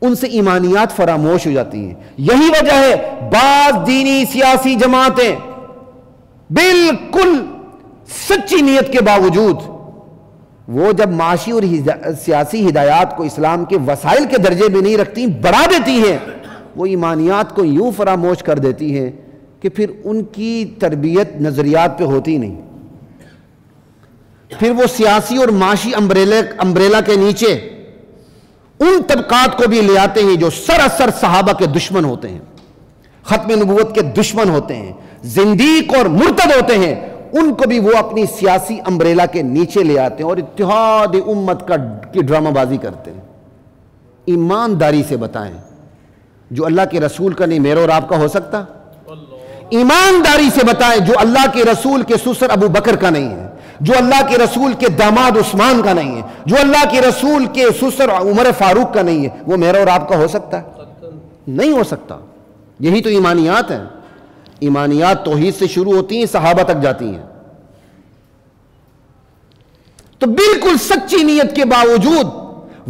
ان سے ایمانیات فراموش ہو جاتی ہیں۔ یہی وجہ ہے بعض دینی سیاسی جماعتیں بالکل سچی نیت کے باوجود وہ جب معاشی اور سیاسی ہدایات کو اسلام کے وسائل کے درجے میں نہیں رکھتی، بڑھا دیتی ہیں، وہ ایمانیات کو یوں فراموش کر دیتی ہیں کہ پھر ان کی تربیت نظریات پہ ہوتی نہیں، پھر وہ سیاسی اور معاشی امبریلا کے نیچے ان طبقات کو بھی لے آتے ہیں جو سراسر صحابہ کے دشمن ہوتے ہیں، ختم نبوت کے دشمن ہوتے ہیں، زندیق اور مرتد ہوتے ہیں، ان کو بھی وہ اپنی سیاسی امبریلا کے نیچے لے آتے ہیں اور اتحاد امت کی ڈرامہ بازی کرتے ہیں۔ ایمانداری سے بتائیں، جو اللہ کے رسول کا نہیں میرا اور آپ کا ہو سکتا؟ ایمانداری سے بتائیں، جو اللہ کے رسول کے سسر ابو بکر کا نہیں ہے، جو اللہ کے رسول کے داماد عثمان کا نہیں ہے، جو اللہ کے رسول کے سسر عمر فاروق کا نہیں ہے، وہ میرا اور آپ کا ہو سکتا ہے؟ نہیں ہو سکتا۔ یہی تو ایمانیات ہیں۔ ایمانیات توحید سے شروع ہوتی ہیں، صحابہ تک جاتی ہیں۔ تو بالکل سچی نیت کے باوجود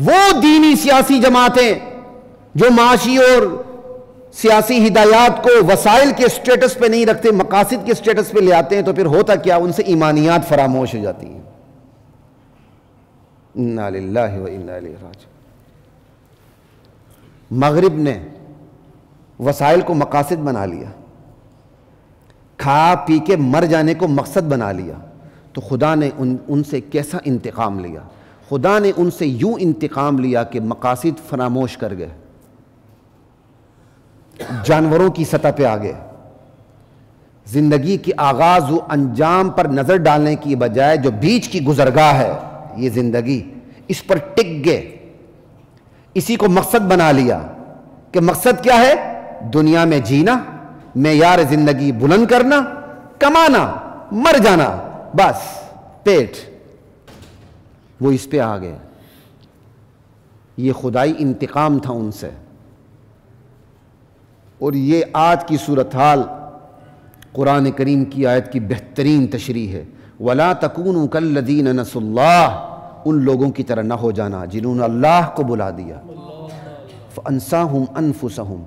وہ دینی سیاسی جماعتیں جو معاشی اور سیاسی ہدایات کو وسائل کے سٹیٹس پہ نہیں رکھتے، مقاصد کے سٹیٹس پہ لے آتے ہیں، تو پھر ہوتا کیا؟ ان سے ایمانیات فراموش ہو جاتی ہیں۔ انا للہ و انا الیہ راجعون۔ مغرب نے وسائل کو مقاصد بنا لیا، کھا پی کے مر جانے کو مقصد بنا لیا، تو خدا نے ان سے کیسا انتقام لیا؟ خدا نے ان سے یوں انتقام لیا کہ مقاصد فراموش کر گئے، جانوروں کی سطح پہ آ گئے، زندگی کے آغاز و انجام پر نظر ڈالنے کی بجائے جو بیچ کی گزرگاہ ہے یہ زندگی، اس پر ٹک گئے، اسی کو مقصد بنا لیا کہ مقصد کیا ہے؟ دنیا میں جینا، معیار زندگی بلند کرنا، کمانا، مر جانا، بس پیٹ۔ وہ اس پہ آ گئے۔ یہ خدائی انتقام تھا ان سے، اور یہ آج کی صورتحال قرآن کریم کی آیت کی بہترین تشریح ہے۔ وَلَا تَكُونُوا كَالَّذِينَ نَسُوا اللَّهَ، ان لوگوں کی طرح نہ ہو جانا جنہوں نے اللہ کو بلا دیا۔ فَأَنسَاهُمْ أَنفُسَهُمْ،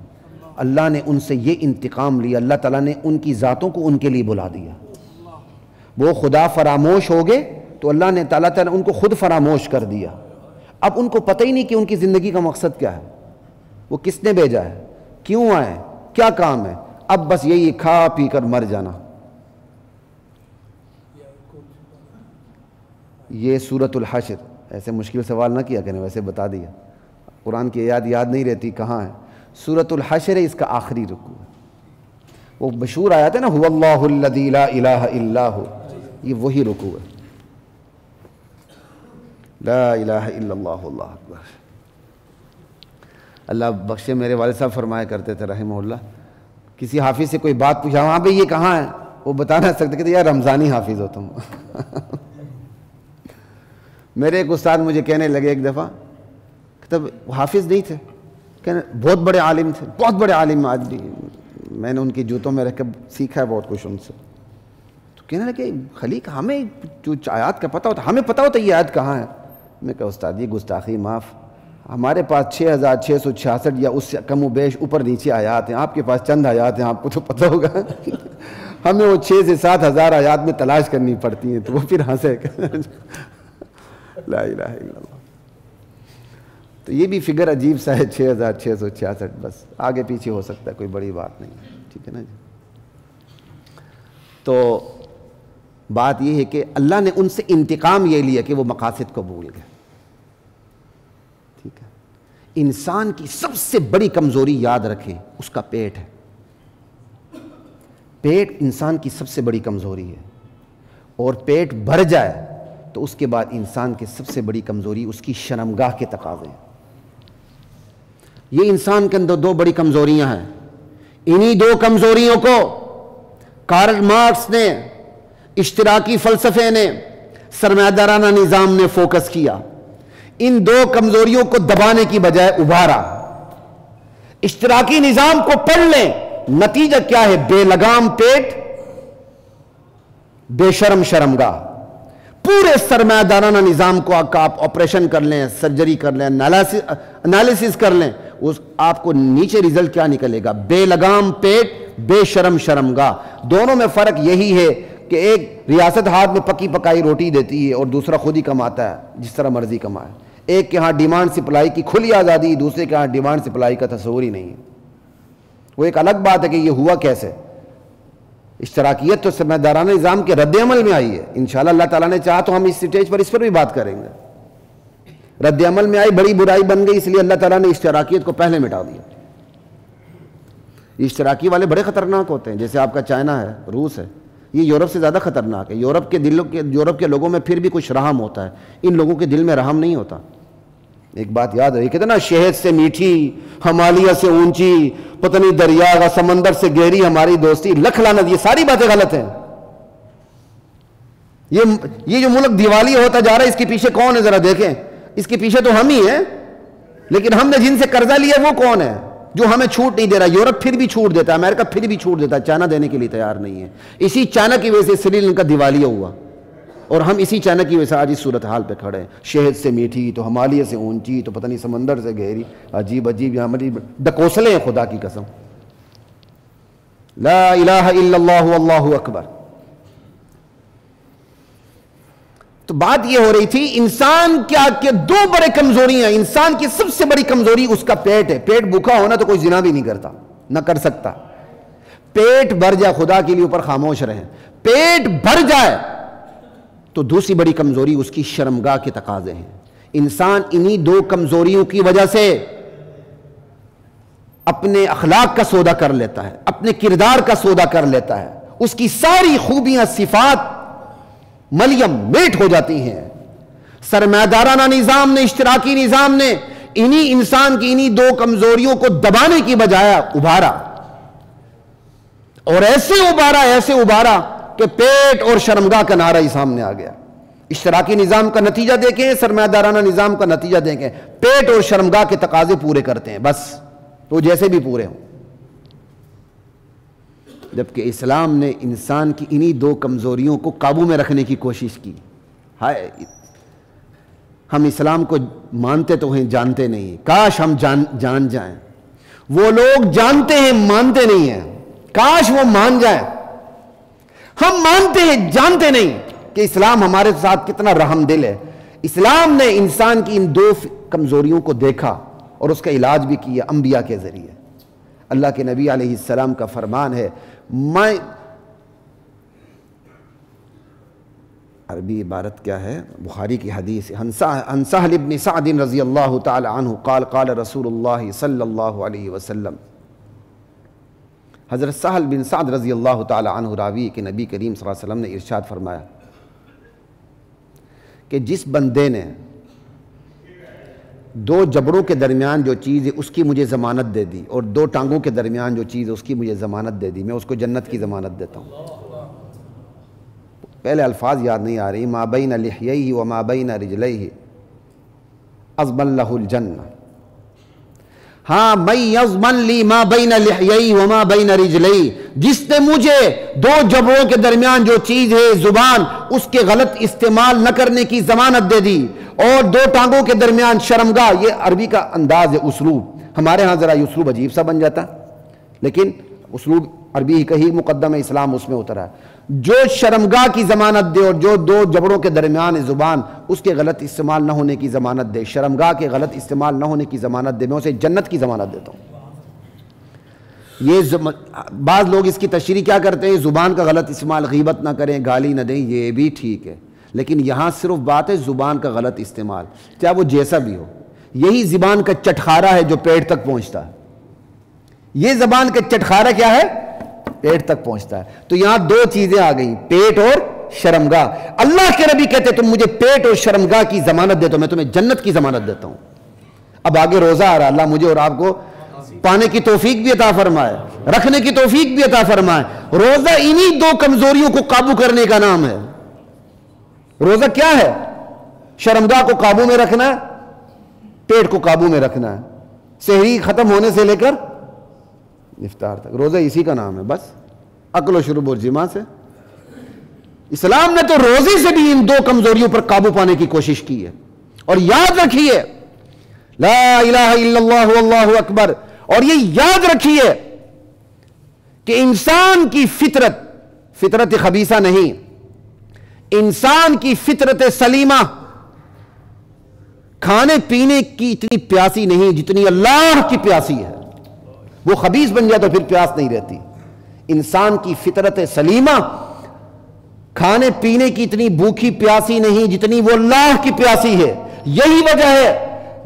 اللہ نے ان سے یہ انتقام لیا، اللہ تعالیٰ نے ان کی ذاتوں کو ان کے لیے بلا دیا۔ وہ خدا فراموش ہو گئے تو اللہ نے تعالیٰ ان کو خود فراموش کر دیا۔ اب ان کو پتہ ہی نہیں کہ ان کی زندگی کا مقصد کیا ہے، وہ کس نے بھیجا ہے، کیوں آئے، کیا کام ہے، اب بس یہی کھا پی کر مر جانا۔ یہ سورۃ الحشر، ایسے مشکل سوال نہ کیا کریں، ویسے بتا دیا، قرآن کی یاد نہیں رہتی کہاں ہے۔ سورۃ الحشر ہے، اس کا آخری رکوع ہے۔ وہ مشہور آیت ہے نا، هو اللہ الذی لا الہ الا ہو، یہ وہی رکوع ہے۔ لا الہ الا اللہ، اللہ اکبر۔ اللہ بخشے، میرے والد صاحب فرمایا کرتے تھے رحمہ اللہ، کسی حافظ سے کوئی بات پوچھا، وہاں پہ یہ کہاں ہے، وہ بتا نہ سکتے، کہتے یار رمضانی حافظ ہو تم۔ میرے ایک استاد مجھے کہنے لگے ایک دفعہ، کہ وہ حافظ نہیں تھے، کہنے بہت بڑے عالم تھے، بہت بڑے عالم، آج بھی میں نے ان کی جوتوں میں رکھ کے سیکھا ہے بہت کچھ ان سے۔ تو کہنے لگے خلیق ہمیں جو آیات کا پتہ ہوتا، ہمیں پتہ ہوتا یہ آیت کہاں ہے۔ میں کہا استاد یہ گستاخی معاف، ہمارے پاس 6666 یا اس سے کم و بیش اوپر نیچے آیات ہیں، آپ کے پاس چند آیات ہیں، آپ کو تو پتہ ہوگا۔ ہمیں وہ 6 سے 7 ہزار آیات میں تلاش کرنی پڑتی ہیں، تو وہ پھر ہنسے۔ لا الہ الا اللہ۔ تو یہ بھی فگر عجیب سا ہے، 6666، بس آگے پیچھے ہو سکتا ہے، کوئی بڑی بات نہیں، ٹھیک ہے نا جی۔ تو بات یہ ہے کہ اللہ نے ان سے انتقام یہ لیا کہ وہ مقاصد کو بھول گئے، ٹھیک ہے۔ انسان کی سب سے بڑی کمزوری یاد رکھیں، اس کا پیٹ ہے۔ پیٹ انسان کی سب سے بڑی کمزوری ہے، اور پیٹ بھر جائے تو اس کے بعد انسان کی سب سے بڑی کمزوری اس کی شرمگاہ کے تقاضے ہیں۔ یہ انسان کے اندر دو بڑی کمزوریاں ہیں، انہی دو کمزوریوں کو کارل مارکس نے، اشتراکی فلسفے نے، سرمایہ دارانہ نظام نے فوکس کیا، ان دو کمزوریوں کو دبانے کی بجائے ابھارا۔ اشتراکی نظام کو پڑھ لیں، نتیجہ کیا ہے؟ بے لگام پیٹ، بے شرم شرمگاہ۔ پورے سرمایہ دارانہ نظام کو آپ آپریشن کر لیں، سرجری کر لیں، انالیسس کر لیں، آپ کو نیچے ریزلٹ کیا نکلے گا؟ بے لگام پیٹ، بے شرم شرمگاہ۔ دونوں میں فرق یہی ہے کہ ایک ریاست ہاتھ میں پکی پکائی روٹی دیتی ہے اور دوسرا خود ہی کماتا ہے جس طرح مرضی کمائے۔ ایک کے ہاں ڈیمانڈ سپلائی کی کھلی آزادی، دوسرے کے ہاں ڈیمانڈ سپلائی کا تصور ہی نہیں ہے۔ وہ ایک الگ بات ہے کہ یہ ہوا کیسے۔ اشتراکیت تو سرمایہ دارانہ نظام کے رد عمل میں آئی ہے، انشاءاللہ اللہ تعالیٰ نے چاہا تو ہم اس سٹیج پر اس پر بھی بات کریں گے۔ رد عمل میں آئی، بڑی برائی بن گئی، اس لیے اللہ تعالیٰ نے اشتراکیت کو پہلے مٹا دیا۔ اشتراکی والے بڑے خطرناک ہوتے ہیں، جیسے آپ کا چائنا ہے، روس ہے، یہ یورپ سے زیادہ خطرناک ہے۔ یورپ کے لوگوں میں پھر بھی کچھ رحم ہوتا ہے، ان لوگوں کے دل میں رحم نہیں ہوتا۔ ایک بات یاد رہی، کہتے نا شہد سے میٹھی، ہمالیہ سے اونچی، پتہ نہیں دریا کا سمندر سے گہری ہماری دوستی، لکھ لعنت، یہ ساری باتیں غلط ہیں۔ یہ جو ملک دیوالیہ ہوتا جا رہا ہے، اس کے پیچھے کون ہے ذرا دیکھیں۔ اس کے پیچھے تو ہم ہی ہیں، لیکن ہم نے جن سے قرضہ لیا وہ کون ہے جو ہمیں چھوٹ نہیں دے رہا؟ یورپ پھر بھی چھوٹ دیتا ہے، امریکہ پھر بھی چھوٹ دیتا ہے، چائنا دینے کے لیے تیار نہیں ہے۔ اسی چائنا کی وجہ سے سری لنکا دیوالیہ ہوا، اور ہم اسی چائنا کی وجہ سے آج اس صورتحال پہ کھڑے ہیں۔ شہد سے میٹھی تو ہمالیہ سے اونچی تو پتہ نہیں سمندر سے گہری، عجیب عجیب یہاں ہماری ڈکوسلے ہیں، خدا کی قسم۔ لا الہ الا اللہ واللہ اکبر۔ تو بات یہ ہو رہی تھی انسان کیا کہ دو بڑے کمزوریاں ہیں۔ انسان کی سب سے بڑی کمزوری اس کا پیٹ ہے۔ پیٹ بھوکا ہونا تو کوئی زنا بھی نہیں کرتا، نہ کر سکتا۔ پیٹ بھر جائے، خدا کے لیے اوپر خاموش رہیں، پیٹ بھر جائے تو دوسری بڑی کمزوری اس کی شرمگاہ کے تقاضے ہیں۔ انسان انہی دو کمزوریوں کی وجہ سے اپنے اخلاق کا سودا کر لیتا ہے، اپنے کردار کا سودا کر لیتا ہے، اس کی ساری خوبیاں صفات ملیم میٹ ہو جاتی ہیں۔ سرمایہ دارانہ نظام نے، اشتراکی نظام نے انہی انسان کی انہی دو کمزوریوں کو دبانے کی بجائے ابھارا، اور ایسے ابھارا کہ پیٹ اور شرمگاہ کا نعرہ ہی سامنے آ گیا۔ اشتراکی نظام کا نتیجہ دیکھیں، سرمایہ دارانہ نظام کا نتیجہ دیکھیں، پیٹ اور شرمگاہ کے تقاضے پورے کرتے ہیں، بس تو جیسے بھی پورے ہوں۔ جبکہ اسلام نے انسان کی انہی دو کمزوریوں کو قابو میں رکھنے کی کوشش کی۔ ہائے، ہم اسلام کو مانتے تو ہیں، جانتے نہیں۔ کاش ہم جان جائیں۔ وہ لوگ جانتے ہیں، مانتے نہیں ہیں، کاش وہ مان جائیں۔ ہم مانتے ہیں، جانتے نہیں کہ اسلام ہمارے ساتھ کتنا رحم دل ہے۔ اسلام نے انسان کی ان دو کمزوریوں کو دیکھا اور اس کا علاج بھی کیا انبیاء کے ذریعے۔ اللہ کے نبی علیہ السلام کا فرمان ہے، میں عربی عبارت کیا ہے، بخاری کی حدیث ہے، عن سہل بن سعد رضی اللہ تعالی عنہ قال قال رسول اللہ صلی اللہ علیہ وسلم۔ حضرت سہل بن سعد رضی اللہ تعالی عنہ راوی کہ نبی کریم صلی اللہ علیہ وسلم نے ارشاد فرمایا کہ جس بندے نے دو جبڑوں کے درمیان جو چیز ہے اس کی مجھے ضمانت دے دی، اور دو ٹانگوں کے درمیان جو چیز ہے اس کی مجھے ضمانت دے دی، میں اس کو جنت کی ضمانت دیتا ہوں۔ پہلے الفاظ یاد نہیں آ رہی، ما بین لحییہ وما بین رجلیہ اضمن لہ الجنہ۔ ہاں، من یضمن لی ما بین لحییہ وما بین رجلیہ، جس نے مجھے دو جبڑوں کے درمیان جو چیز ہے زبان، اس کے غلط استعمال نہ کرنے کی ضمانت دے دی، اور دو ٹانگوں کے درمیان شرمگاہ۔ یہ عربی کا انداز ہے، اسلوب۔ ہمارے ہاں ذرا یہ اسلوب عجیب سا بن جاتا، لیکن اسلوب عربی کا ہی مقدم ہے، اسلام اس میں اترا ہے۔ جو شرمگاہ کی ضمانت دے اور جو دو جبڑوں کے درمیان زبان، اس کے غلط استعمال نہ ہونے کی ضمانت دے، شرمگاہ کے غلط استعمال نہ ہونے کی ضمانت دے، میں اسے جنت کی ضمانت دیتا ہوں۔ یہ بعض لوگ اس کی تشریح کیا کرتے ہیں، زبان کا غلط استعمال، غیبت نہ کریں، گالی نہ دیں، یہ بھی ٹھیک ہے، لیکن یہاں صرف بات ہے زبان کا غلط استعمال، چاہے وہ جیسا بھی ہو۔ یہی زبان کا چٹخارا ہے جو پیٹ تک پہنچتا ہے۔ یہ زبان کا چٹخارا کیا ہے؟ پیٹ تک پہنچتا ہے۔ تو یہاں دو چیزیں آ گئیں، پیٹ اور شرمگاہ. اللہ کے نبی کہتے تم مجھے پیٹ اور شرمگاہ کی ضمانت دے تو میں تمہیں جنت کی ضمانت دیتا ہوں. اب آگے روزہ آ رہا, اللہ مجھے اور آپ کو پانے کی توفیق بھی عطا فرمائے, رکھنے کی توفیق بھی عطا فرمائے. روزہ انہی دو کمزوریوں کو قابو کرنے کا نام ہے. روزہ کیا ہے؟ شرمگاہ کو قابو میں رکھنا ہے, پیٹ کو قابو میں رکھنا ہے, سحری ختم ہونے سے لے کر افطار تک. روزہ اسی کا نام ہے, بس عقل و شرب اور جماع سے. اسلام نے تو روزے سے بھی ان دو کمزوریوں پر قابو پانے کی کوشش کی ہے. اور یاد رکھیے لا الہ الا اللہ واللہ اکبر, اور یہ یاد رکھیے کہ انسان کی فطرت خبیثہ نہیں, انسان کی فطرت سلیمہ کھانے پینے کی اتنی پیاسی نہیں جتنی اللہ کی پیاسی ہے. وہ خبیث بن جائے تو پھر پیاس نہیں رہتی. انسان کی فطرت سلیمہ کھانے پینے کی اتنی بھوکی پیاسی نہیں جتنی وہ اللہ کی پیاسی ہے. یہی وجہ ہے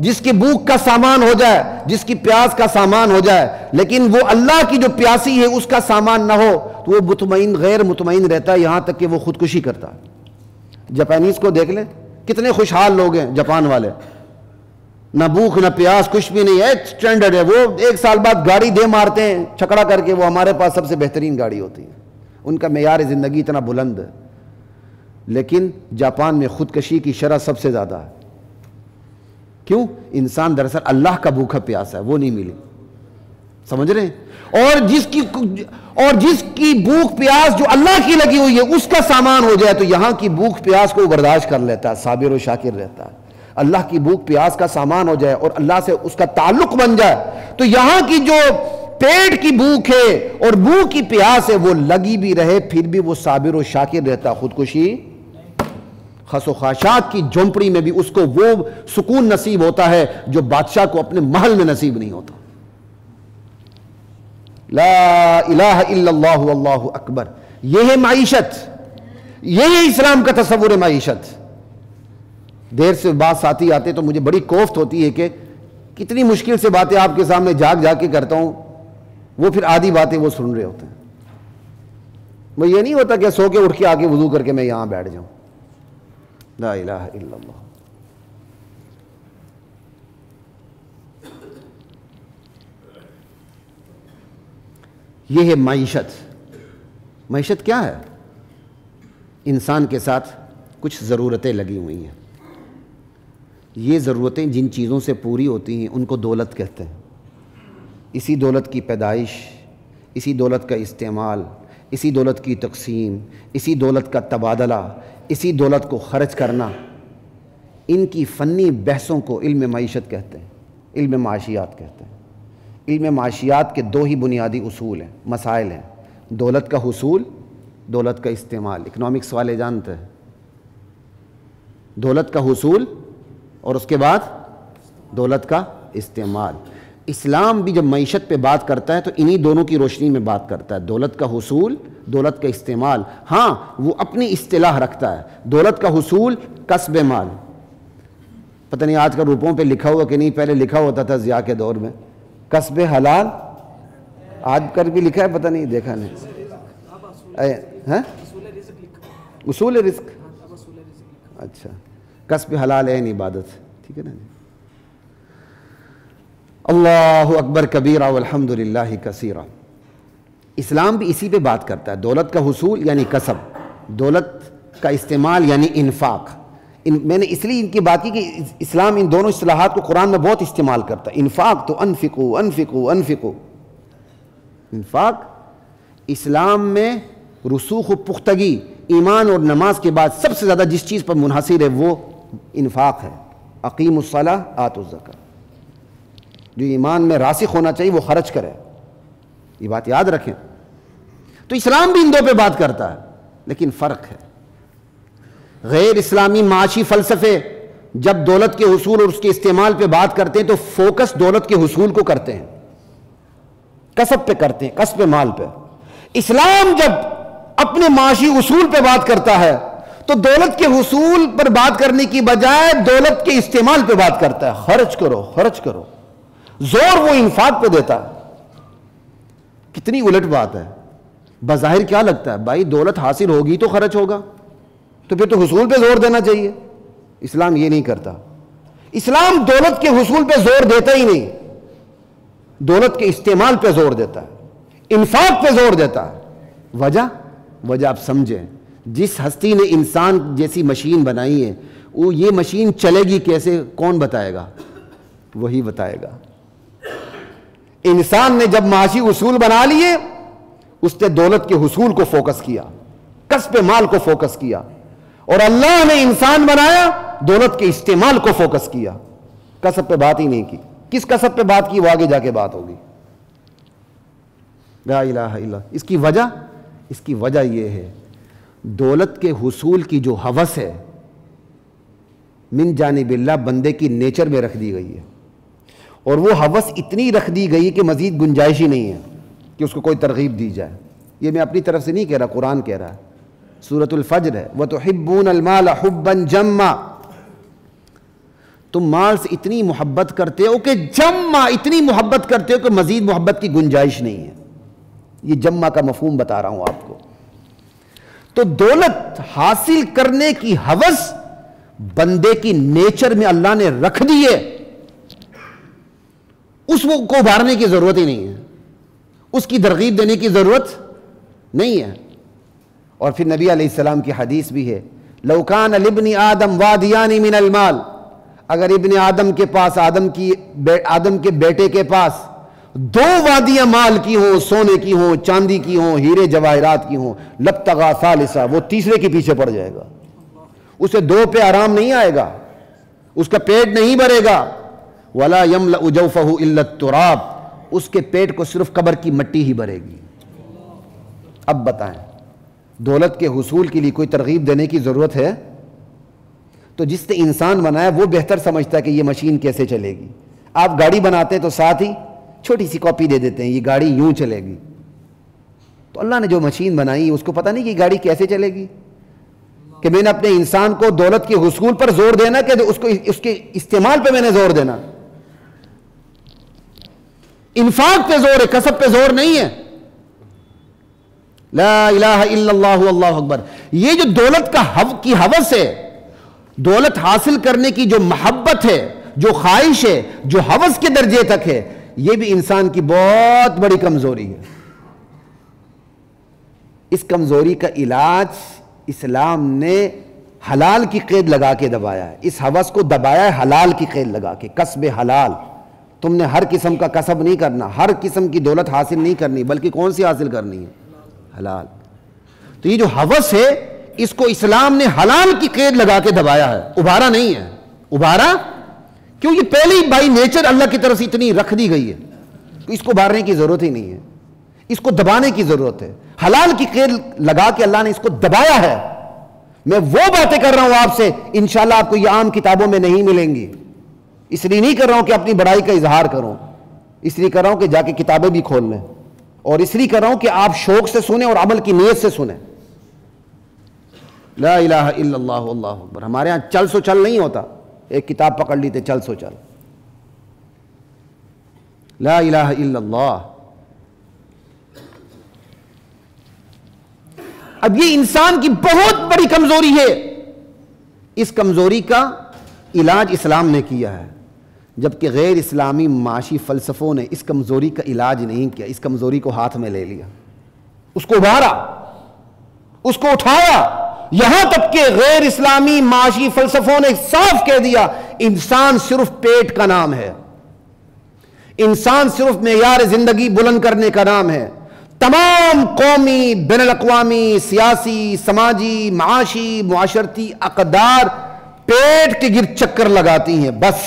جس کی بھوک کا سامان ہو جائے, جس کی پیاس کا سامان ہو جائے, لیکن وہ اللہ کی جو پیاسی ہے اس کا سامان نہ ہو تو وہ مطمئن غیر مطمئن رہتا ہے, یہاں تک کہ وہ خودکشی کرتا ہے. جاپانیز کو دیکھ لیں, کتنے خوشحال لوگ ہیں جاپان والے, نہ بھوک نہ پیاس, کچھ بھی نہیں ہے, اسٹینڈرڈ ہے. وہ 1 سال بعد گاڑی دے مارتے ہیں چھکڑا کر کے, وہ ہمارے پاس سب سے بہترین گاڑی ہوتی ہے. ان کا معیار زندگی اتنا بلند ہے. لیکن جاپان میں خودکشی کی شرح سب سے زیادہ ہے. کیوں؟ انسان دراصل اللہ کا بھوکا پیاسا ہے, وہ نہیں ملی. سمجھ رہے ہیں؟ اور جس کی بھوک پیاس جو اللہ کی لگی ہوئی ہے اس کا سامان ہو جائے تو یہاں کی بھوک پیاس کو برداشت کر لیتا ہے, صابر و شاکر رہتا ہے. اللہ کی بھوک پیاس کا سامان ہو جائے اور اللہ سے اس کا تعلق بن جائے تو یہاں کی جو پیٹ کی بھوک ہے اور بھوک کی پیاس ہے وہ لگی بھی رہے پھر بھی وہ صابر و شاکر رہتا. خودکشی خس و خاشاک کی جھونپڑی میں بھی اس کو وہ سکون نصیب ہوتا ہے جو بادشاہ کو اپنے محل میں نصیب نہیں ہوتا. لا الہ الا اللہ واللہ اکبر, یہ ہے معیشت, یہ ہے اسلام کا تصور معیشت. دیر سے بعض ساتھی آتے تو مجھے بڑی کوفت ہوتی ہے کہ کتنی مشکل سے باتیں آپ کے سامنے جاگ کے کرتا ہوں, وہ پھر آدھی باتیں وہ سن رہے ہوتے ہیں. وہ یہ نہیں ہوتا کہ سو کے اٹھ کے آ کے وضو کر کے میں یہاں بیٹھ جاؤں. لا الہ الا اللہ. یہ ہے معیشت. معیشت کیا ہے؟ انسان کے ساتھ کچھ ضرورتیں لگی ہوئی ہیں. یہ ضرورتیں جن چیزوں سے پوری ہوتی ہیں ان کو دولت کہتے ہیں. اسی دولت کی پیدائش, اسی دولت کا استعمال, اسی دولت کی تقسیم, اسی دولت کا تبادلہ, اسی دولت کو خرچ کرنا, ان کی فنی بحثوں کو علم معیشت کہتے ہیں, علم معاشیات کہتے ہیں. علم معاشیات کے 2 ہی بنیادی اصول ہیں, مسائل ہیں. دولت کا حصول, دولت کا استعمال. اکنامکس والے جانتے ہیں دولت کا حصول اور اس کے بعد دولت کا استعمال. اسلام بھی جب معیشت پہ بات کرتا ہے تو انہی دونوں کی روشنی میں بات کرتا ہے, دولت کا حصول, دولت کا استعمال. ہاں وہ اپنی اصطلاح رکھتا ہے. دولت کا حصول کسب مال, پتہ نہیں آج کا روپوں پہ لکھا ہوا کہ نہیں, پہلے لکھا ہوتا تھا ضیاء کے دور میں کسب حلال, آج کل بھی لکھا ہے پتہ نہیں, دیکھا نہیں. اصول رزق, اچھا, کسب حلال ہے عبادت, ٹھیک ہے نا. اللہ اکبر کبیرہ والحمد للہ کثیرہ. اسلام بھی اسی پہ بات کرتا ہے, دولت کا حصول یعنی کسب, دولت کا استعمال یعنی انفاق. میں نے اس لیے ان کی بات کی کہ اسلام ان دونوں اصطلاحات کو قرآن میں بہت استعمال کرتا ہے. انفاق تو انفقوا انفقوا انفقوا, انفاق اسلام میں رسوخ و پختگی, ایمان اور نماز کے بعد سب سے زیادہ جس چیز پر منحصر ہے وہ انفاق ہے. اقیموا الصلاۃ آتوا الزکاۃ, جو ایمان میں راسخ ہونا چاہیے وہ خرچ کرے. یہ بات یاد رکھیں. تو اسلام بھی ان دو پہ بات کرتا ہے, لیکن فرق ہے. غیر اسلامی معاشی فلسفے جب دولت کے حصول اور اس کے استعمال پہ بات کرتے ہیں تو فوکس دولت کے حصول کو کرتے ہیں, کسب پہ کرتے ہیں, کسب مال پہ. اسلام جب اپنے معاشی اصول پہ بات کرتا ہے تو دولت کے حصول پر بات کرنے کی بجائے دولت کے استعمال پہ بات کرتا ہے. خرچ کرو خرچ کرو, زور وہ انفاق پہ دیتا ہے. کتنی الٹ بات ہے. بظاہر کیا لگتا ہے بھائی, دولت حاصل ہوگی تو خرچ ہوگا, تو پھر تو حصول پہ زور دینا چاہیے. اسلام یہ نہیں کرتا. اسلام دولت کے حصول پہ زور دیتا ہی نہیں, دولت کے استعمال پہ زور دیتا ہے, انفاق پہ زور دیتا ہے. وجہ آپ سمجھیں, جس ہستی نے انسان جیسی مشین بنائی ہے, وہ یہ مشین چلے گی کیسے, کون بتائے گا؟ وہی بتائے گا. انسان نے جب معاشی اصول بنا لیے, اس نے دولت کے حصول کو فوکس کیا, کسب مال کو فوکس کیا, اور اللہ نے انسان بنایا دولت کے استعمال کو فوکس کیا, کسب پہ بات ہی نہیں کی. کس کسب پہ بات کی وہ آگے جا کے بات ہوگی. لا الہ الا اللہ. اس کی وجہ یہ ہے, دولت کے حصول کی جو ہوس ہے من جانب اللہ بندے کی نیچر میں رکھ دی گئی ہے, اور وہ ہوس اتنی رکھ دی گئی کہ مزید گنجائش ہی نہیں ہے کہ اس کو کوئی ترغیب دی جائے. یہ میں اپنی طرف سے نہیں کہہ رہا, قرآن کہہ رہا ہے. سورۃ الفجر ہے, وَتُحِبُّونَ الْمَالَ حُبًّا جَمًّا. تم مال سے اتنی محبت کرتے ہو کہ جمع, اتنی محبت کرتے ہو کہ مزید محبت کی گنجائش نہیں ہے. یہ جمع کا مفہوم بتا رہا ہوں آپ کو. تو دولت حاصل کرنے کی ہوس بندے کی نیچر میں اللہ نے رکھ دی ہے, اس کو ابھارنے کی ضرورت ہی نہیں ہے, اس کی ترغیب دینے کی ضرورت نہیں ہے. اور پھر نبی علیہ السلام کی حدیث بھی ہے, لو کان لابن آدم وادیان من المال, اگر ابن آدم کے پاس, آدم کے بیٹے کے پاس 2 وادیاں مال کی ہوں, سونے کی ہوں, چاندی کی ہوں, ہیرے جواہرات کی ہوں, لبتغا ثالثا, وہ تیسرے کے پیچھے پڑ جائے گا. اسے 2 پہ آرام نہیں آئے گا, اس کا پیٹ نہیں بھرے گا. ولا يملأ جوفه الا التراب, اس کے پیٹ کو صرف قبر کی مٹی ہی بھرے گی. اب بتائیں, دولت کے حصول کے لیے کوئی ترغیب دینے کی ضرورت ہے؟ تو جس نے انسان بنایا وہ بہتر سمجھتا ہے کہ یہ مشین کیسے چلے گی. آپ گاڑی بناتے ہیں تو ساتھ ہی چھوٹی سی کاپی دے دیتے ہیں, یہ گاڑی یوں چلے گی. تو اللہ نے جو مشین بنائی اس کو پتہ نہیں کہ یہ گاڑی کیسے چلے گی, کہ میں نے اپنے انسان کو دولت کے حصول پر زور دینا کہ اس کے استعمال پہ میں نے زور دینا. انفاق پہ زور ہے, کسب پہ زور نہیں ہے. لا الہ الا اللہ واللہ اکبر. یہ جو دولت کی ہوس ہے, دولت حاصل کرنے کی جو محبت ہے, جو خواہش ہے, جو ہوس کے درجے تک ہے, یہ بھی انسان کی بہت بڑی کمزوری ہے. اس کمزوری کا علاج اسلام نے حلال کی قید لگا کے دبایا ہے. اس ہوس کو دبایا ہے حلال کی قید لگا کے, کسب حلال. تم نے ہر قسم کا کسب نہیں کرنا, ہر قسم کی دولت حاصل نہیں کرنی, بلکہ کون سی حاصل کرنی ہے؟ حلال. تو یہ جو ہوس ہے اس کو اسلام نے حلال کی قید لگا کے دبایا ہے, ابھارا نہیں ہے. ابھارا کیوں؟ یہ پہلے ہی بائی نیچر اللہ کی طرف سے اتنی رکھ دی گئی ہے, تو اس کو ابھارنے کی ضرورت ہی نہیں ہے, اس کو دبانے کی ضرورت ہے. حلال کی قید لگا کے اللہ نے اس کو دبایا ہے. میں وہ باتیں کر رہا ہوں آپ سے, انشاءاللہ آپ کو یہ عام کتابوں میں نہیں ملیں گی. اس لیے نہیں کر رہا ہوں کہ اپنی بڑائی کا اظہار کروں, اس لیے کر رہا ہوں کہ جا کے کتابیں بھی کھول لیں, اور اس لیے کر رہا ہوں کہ آپ شوق سے سنیں اور عمل کی نیت سے سنیں. لا الہ الا اللہ واللہ اکبر. ہمارے ہاں چل سو چل نہیں ہوتا, ایک کتاب پکڑ لی تھے چل سو چل. لا الہ الا اللہ. اب یہ انسان کی بہت بڑی کمزوری ہے. اس کمزوری کا علاج اسلام نے کیا ہے, جبکہ غیر اسلامی معاشی فلسفوں نے اس کمزوری کا علاج نہیں کیا. اس کمزوری کو ہاتھ میں لے لیا, اس کو ابھارا, اس کو اٹھایا. یہاں تک کہ غیر اسلامی معاشی فلسفوں نے صاف کہہ دیا انسان صرف پیٹ کا نام ہے, انسان صرف معیار زندگی بلند کرنے کا نام ہے. تمام قومی, بین الاقوامی, سیاسی, سماجی, معاشی, معاشرتی اقدار پیٹ کے گرد چکر لگاتی ہیں بس.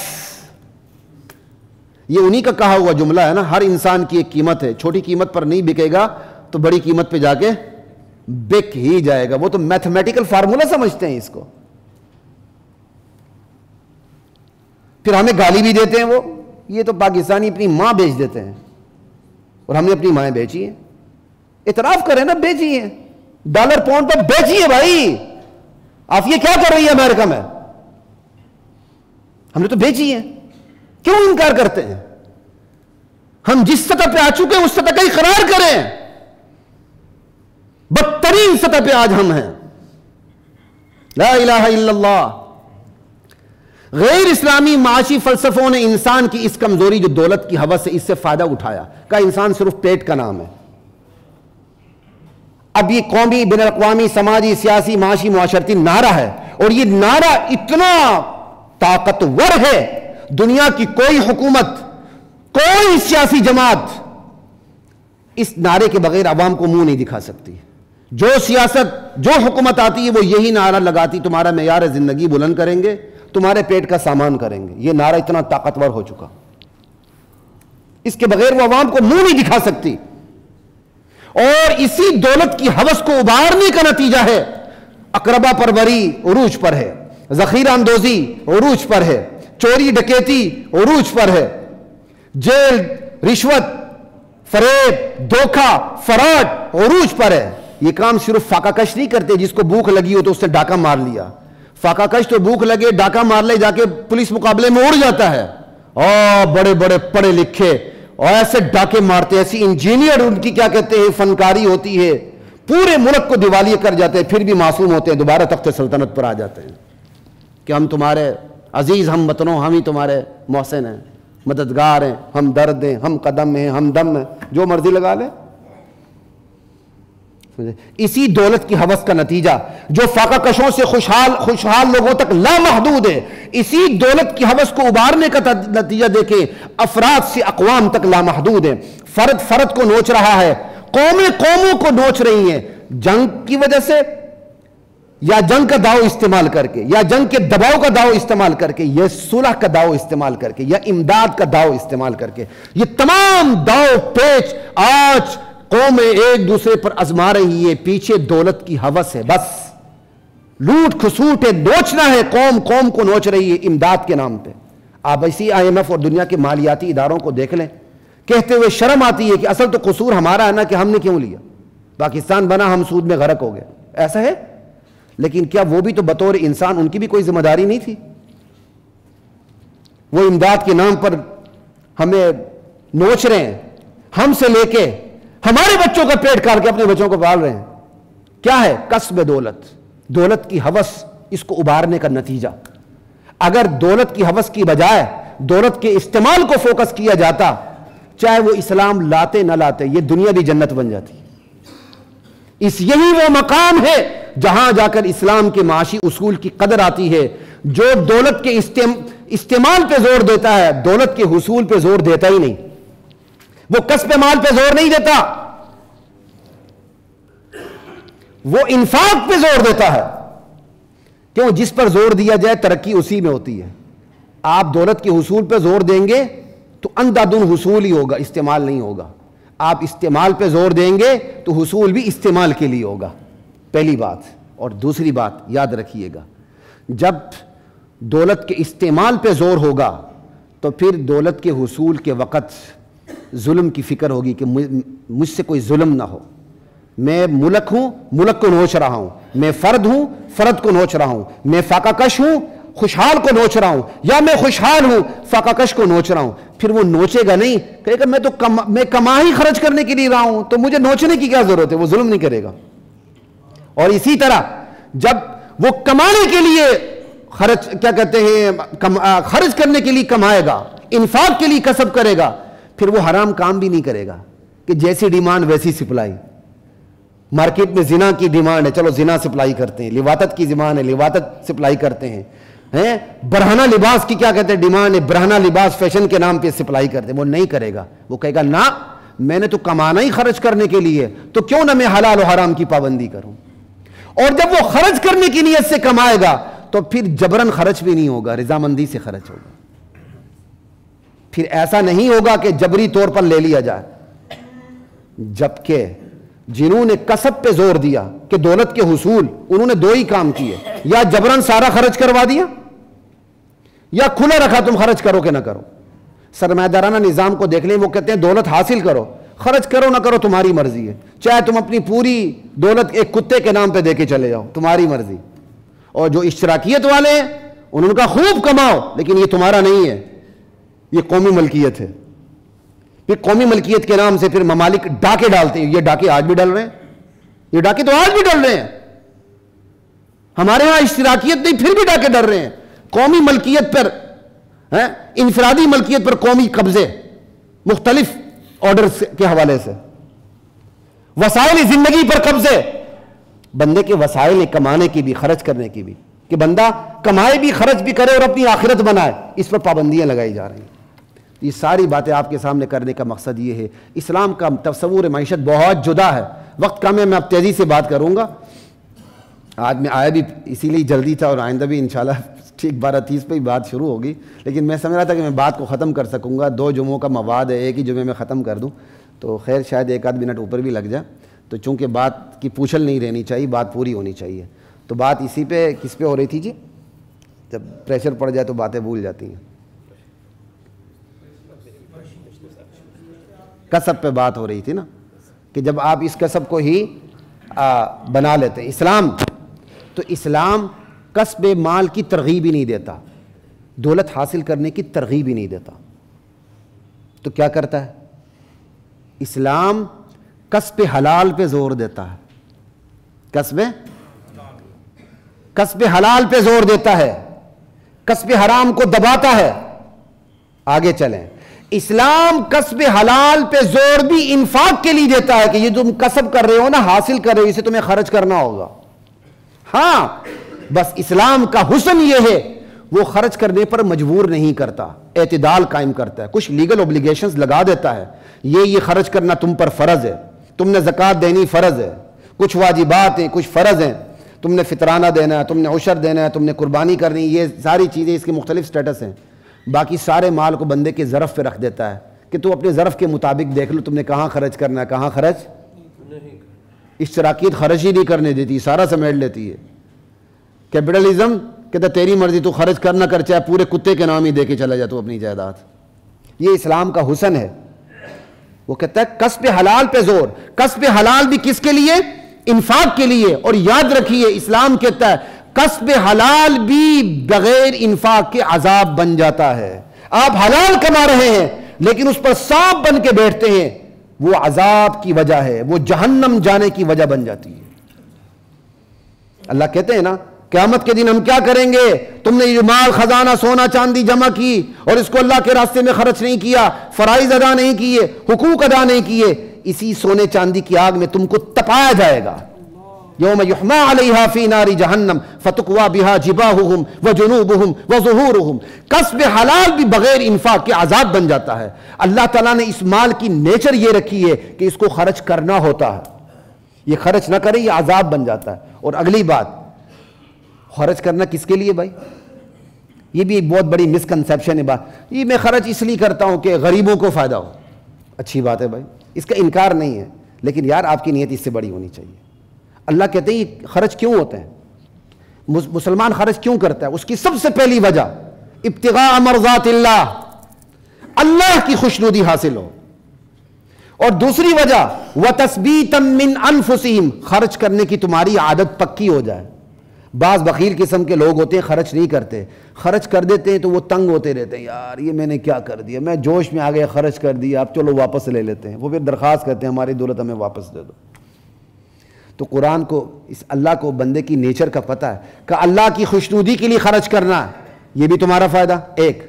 یہ انہی کا کہا ہوا جملہ ہے نا, ہر انسان کی ایک قیمت ہے, چھوٹی قیمت پر نہیں بکے گا تو بڑی قیمت پہ جا کے بک ہی جائے گا. وہ تو میتھمیٹیکل فارمولا سمجھتے ہیں اس کو. پھر ہمیں گالی بھی دیتے ہیں وہ, یہ تو پاکستانی اپنی ماں بیچ دیتے ہیں, اور ہم نے اپنی مائیں بیچی ہیں. اعتراف کریں نا, بیچی ہیں, ڈالر پاؤنڈ پر بیچی ہے بھائی. آپ یہ کیا کر رہی ہے امریکہ میں؟ ہم نے تو بیچی ہے, کیوں انکار کرتے ہیں؟ ہم جس سطح پہ آ چکے ہیں اس سطح کا اقرار کریں. بدترین سطح پہ آج ہم ہیں. لا الہ الا اللہ. غیر اسلامی معاشی فلسفوں نے انسان کی اس کمزوری جو دولت کی ہوس ہے اس سے فائدہ اٹھایا، کہا انسان صرف پیٹ کا نام ہے. اب یہ قومی، بین الاقوامی، سماجی، سیاسی، معاشی، معاشرتی نعرہ ہے، اور یہ نعرہ اتنا طاقتور ہے دنیا کی کوئی حکومت، کوئی سیاسی جماعت اس نعرے کے بغیر عوام کو منہ نہیں دکھا سکتی. جو سیاست، جو حکومت آتی ہے وہ یہی نعرہ لگاتی، تمہارا معیار زندگی بلند کریں گے، تمہارے پیٹ کا سامان کریں گے. یہ نعرہ اتنا طاقتور ہو چکا، اس کے بغیر وہ عوام کو منہ نہیں دکھا سکتی. اور اسی دولت کی ہوس کو ابھارنے کا نتیجہ ہے اقربا پروری عروج پر ہے، ذخیرہ اندوزی عروج پر ہے، چوری ڈکیتی عروج پر ہے، جیل، رشوت، فریب، دھوکہ، فراڈ عروج پر ہے. یہ کام صرف فاقہ کش نہیں کرتے، جس کو بھوک لگی ہو تو اس نے ڈاکہ مار لیا. فاقہ کش تو بھوک لگے ڈاکہ مار لے، جا کے پولیس مقابلے میں اڑ جاتا ہے. بڑے بڑے پڑھے لکھے اور ایسے ڈاکے مارتے، ایسی انجینئر ان کی کیا کہتے ہیں فنکاری ہوتی ہے، پورے ملک کو دیوالیے کر جاتے ہیں، پھر بھی معصوم ہوتے ہیں، دوبارہ تخت سلطنت پر آ جاتے ہیں کہ ہم تمہارے عزیز ہم وطنوں، ہم ہی تمہارے محسن ہیں، مددگار ہیں، ہم درد ہیں، ہم قدم ہیں، ہم دم ہیں، جو مرضی لگا لے. اسی دولت کی ہوس کا نتیجہ جو فاقہ کشوں سے خوشحال لوگوں تک لامحدود ہے، اسی دولت کی ہوس کو ابھارنے کا نتیجہ دیکھیں افراد سے اقوام تک لامحدود ہے. فرد کو نوچ رہا ہے، قومیں قوموں کو نوچ رہی ہیں، جنگ کی وجہ سے یا جنگ کا داؤ استعمال کر کے، یا جنگ کے دباؤ کا داؤ استعمال کر کے، یا صلح کا داؤ استعمال کر کے، یا امداد کا داؤ استعمال کر کے. یہ تمام داؤ پیچ آج قومیں ایک دوسرے پر آزما رہی ہے، پیچھے دولت کی ہوس ہے. بس لوٹ کھسوٹ ہے، نوچنا ہے، قوم کو نوچ رہی ہے امداد کے نام پہ. آپ اسی IMF اور دنیا کے مالیاتی اداروں کو دیکھ لیں، کہتے ہوئے شرم آتی ہے کہ اصل تو قصور ہمارا ہے نا کہ ہم نے کیوں لیا، پاکستان بنا ہم سود میں غرق ہو گئے. ایسا ہے؟ لیکن کیا وہ بھی تو بطور انسان ان کی بھی کوئی ذمہ داری نہیں تھی؟ وہ امداد کے نام پر ہمیں نوچ رہے ہیں، ہم سے لے کے ہمارے بچوں کا پیٹ کاٹ کے اپنے بچوں کو پال رہے ہیں. کیا ہے؟ کسب دولت کی ہوس، اس کو ابھارنے کا نتیجہ. اگر دولت کی ہوس کی بجائے دولت کے استعمال کو فوکس کیا جاتا، چاہے وہ اسلام لاتے نہ لاتے، یہ دنیا بھی جنت بن جاتی. یہی وہ مقام ہے جہاں جا کر اسلام کے معاشی اصول کی قدر آتی ہے. جو دولت کے استعمال پہ زور دیتا ہے، دولت کے حصول پہ زور دیتا ہی نہیں. وہ کسب مال پہ زور نہیں دیتا، وہ انفاق پہ زور دیتا ہے. کیوں؟ جس پر زور دیا جائے ترقی اسی میں ہوتی ہے. آپ دولت کے حصول پہ زور دیں گے تو اندھادھند حصول ہی ہوگا، استعمال نہیں ہوگا. آپ استعمال پہ زور دیں گے تو حصول بھی استعمال کے لیے ہوگا. پہلی بات. اور دوسری بات یاد رکھیے گا، جب دولت کے استعمال پہ زور ہوگا تو پھر دولت کے حصول کے وقت ظلم کی فکر ہوگی کہ مجھ سے کوئی ظلم نہ ہو. میں ملک ہوں، ملک کو نوچ رہا ہوں. میں فرد ہوں، فرد کو نوچ رہا ہوں. میں فاقہ کش ہوں، خوشحال کو نوچ رہا ہوں، یا میں خوشحال ہوں، فاقہ کش کو نوچ رہا ہوں. پھر وہ نوچے گا نہیں، کہے گا میں کما ہی خرچ کرنے کے لیے رہا ہوں، تو مجھے نوچنے کی کیا ضرورت ہے. وہ ظلم نہیں کرے گا. اور اسی طرح جب وہ کمانے کے لیے خرچ کرنے کے لیے کمائے گا، انفاق کے لیے کسب کرے گا، پھر وہ حرام کام بھی نہیں کرے گا کہ جیسی ڈیمانڈ ویسی سپلائی. مارکیٹ میں زنا کی ڈیمانڈ ہے، چلو زنا سپلائی کرتے ہیں. لواطت کی ڈیمانڈ ہے، لواطت سپلائی کرتے ہیں. برہنہ لباس کی کیا کہتے ہیں ڈیمانڈ ہے، برہنہ لباس فیشن کے نام پہ سپلائی کرتے ہیں. وہ نہیں کرے گا. وہ کہے گا نہ، میں نے تو کمانا ہی خرچ کرنے کے لیے، تو کیوں نہ میں حلال و حرام کی پابندی کروں. اور جب وہ خرچ کرنے کی نیت سے کمائے گا تو پھر جبرن خرچ بھی نہیں ہوگا، رضامندی سے خرچ ہوگا. پھر ایسا نہیں ہوگا کہ جبری طور پر لے لیا جائے. جبکہ جنہوں نے کسب پہ زور دیا کہ دولت کے حصول، انہوں نے دو ہی کام کیے، یا جبرن سارا خرچ کروا دیا یا کھلا رکھا تم خرچ کرو کہ نہ کرو. سرمایہ دارانہ نظام کو دیکھ لیں، وہ کہتے ہیں دولت حاصل کرو، خرچ کرو نہ کرو تمہاری مرضی ہے. چاہے تم اپنی پوری دولت ایک کتے کے نام پہ دے کے چلے جاؤ، تمہاری مرضی. اور جو اشتراکیت والے ہیں انہوں کا خوب کماؤ، لیکن یہ تمہارا نہیں ہے، یہ قومی ملکیت ہے. پھر قومی ملکیت کے نام سے پھر ممالک ڈاکے ڈالتے ہیں. یہ ڈاکے آج بھی ڈل رہے ہیں، یہ ڈاکے تو آج بھی ڈل رہے ہیں. ہمارے ہاں اشتراکیت نہیں، پھر بھی ڈاکے ڈر رہے ہیں. قومی ملکیت پر، انفرادی ملکیت پر قومی قبضے مختلف آرڈر کے حوالے سے، وسائل زندگی پر قبضے، بندے کے وسائل کمانے کی بھی، خرچ کرنے کی بھی، کہ بندہ کمائے بھی، خرچ بھی کرے اور اپنی آخرت بنائے، اس پر پابندیاں لگائی جا رہی ہیں. یہ ساری باتیں آپ کے سامنے کرنے کا مقصد یہ ہے. اسلام کا تصور معیشت بہت جدا ہے. وقت کم ہے، میں اب تیزی سے بات کروں گا. آج میں آیا بھی اسی لیے جلدی تھا، اور آئندہ بھی انشاءاللہ ٹھیک 12:30 پہ ہی بات شروع ہوگی، لیکن میں سمجھ رہا تھا کہ میں بات کو ختم کر سکوں گا. 2 جمعوں کا مواد ہے، ایک ہی جمعے میں ختم کر دوں تو خیر شاید 1 آدھ منٹ اوپر بھی لگ جائے. تو چونکہ بات کی پوچھل نہیں رہنی چاہیے، بات پوری ہونی چاہیے. تو بات اسی پہ، کس پہ ہو رہی تھی جی؟ جب پریشر پڑ جائے تو باتیں بھول جاتی ہیں. کسب پہ بات ہو رہی تھی نا، کہ جب آپ اس کسب کو ہی بنا لیتے ہیں. اسلام کسب مال کی ترغیب ہی نہیں دیتا، دولت حاصل کرنے کی ترغیب ہی نہیں دیتا. تو کیا کرتا ہے اسلام؟ کسب حلال پہ زور دیتا ہے. کسب حلال پہ زور دیتا ہے، کسب حرام کو دباتا ہے. آگے چلیں. اسلام کسب حلال پہ زور بھی انفاق کے لیے دیتا ہے، کہ یہ تم کسب کر رہے ہو نا، حاصل کر رہے ہو، اسے تمہیں خرچ کرنا ہوگا. ہاں، بس اسلام کا حسن یہ ہے، وہ خرچ کرنے پر مجبور نہیں کرتا، اعتدال قائم کرتا ہے. کچھ لیگل اوبلیگیشنز لگا دیتا ہے، یہ خرچ کرنا تم پر فرض ہے، تم نے زکوٰۃ دینی فرض ہے، کچھ واجبات ہیں، کچھ فرض ہیں، تم نے فطرانہ دینا ہے، تم نے عشر دینا ہے، تم نے قربانی کرنی، یہ ساری چیزیں اس کے مختلف سٹیٹس ہیں. باقی سارے مال کو بندے کے ظرف پہ رکھ دیتا ہے کہ تو اپنے ظرف کے مطابق دیکھ لو تم نے کہاں خرچ کرنا ہے، کہاں خرچ. اشتراکیت خرچ ہی نہیں کرنے دیتی، سارا سمیٹ لیتی ہے. کیپٹلزم کہتا تیری مرضی، تو خرچ کرنا کر، چاہے پورے کتے کے نام ہی دے کے چلا جا تو اپنی جائیداد. یہ اسلام کا حسن ہے. وہ کہتا ہے کسب حلال پہ زور. کسب حلال بھی کس کے لیے؟ انفاق کے لیے. اور یاد رکھیے اسلام کہتا ہے کسب حلال بھی بغیر انفاق کے عذاب بن جاتا ہے. آپ حلال کما رہے ہیں لیکن اس پر سانپ بن کے بیٹھتے ہیں، وہ عذاب کی وجہ ہے، وہ جہنم جانے کی وجہ بن جاتی ہے. اللہ کہتے ہیں نا قیامت کے دن ہم کیا کریں گے؟ تم نے یہ مال خزانہ سونا چاندی جمع کی اور اس کو اللہ کے راستے میں خرچ نہیں کیا، فرائض ادا نہیں کیے، حقوق ادا نہیں کیے، اسی سونے چاندی کی آگ میں تم کو تپایا جائے گا. یوم یحما علیہا فی نار جہنم فتقوا بہا جباہہم وجنوبہم وظہورہم. کسب حلال بھی بغیر انفاق کے عذاب بن جاتا ہے. اللہ تعالیٰ نے اس مال کی نیچر یہ رکھی ہے کہ اس کو خرچ کرنا ہوتا ہے. یہ خرچ نہ کرے یہ عذاب بن جاتا ہے. اور اگلی بات، خرچ کرنا کس کے لیے بھائی؟ یہ بھی ایک بہت بڑی مسکنسیپشن ہے. بات یہ میں خرچ اس لیے کرتا ہوں کہ غریبوں کو فائدہ ہو. اچھی بات ہے بھائی، اس کا انکار نہیں ہے، لیکن یار آپ کی نیت اس سے بڑی ہونی چاہیے. اللہ کہتے ہیں یہ خرچ کیوں ہوتے ہیں؟ مسلمان خرچ کیوں کرتا ہے؟ اس کی سب سے پہلی وجہ ابتغاء مرضات اللہ، اللہ کی خوشنودی حاصل ہو. اور دوسری وجہ وَتَثْبِيتًا مِّنْ أَنفُسِهِمْ، خرچ کرنے کی تمہاری عادت پکی ہو جائے. بعض بخیل قسم کے لوگ ہوتے ہیں، خرچ نہیں کرتے، خرچ کر دیتے ہیں تو وہ تنگ ہوتے رہتے ہیں، یار یہ میں نے کیا کر دیا، میں جوش میں آ گیا خرچ کر دیا، اب چلو واپس لے لیتے ہیں. وہ پھر درخواست کرتے ہیں ہماری دولت ہمیں واپس دے دو. تو قرآن کو، اس اللہ کو بندے کی نیچر کا پتہ ہے کہ اللہ کی خوشنودی کے لیے خرچ کرنا ہے، یہ بھی تمہارا فائدہ. ایک،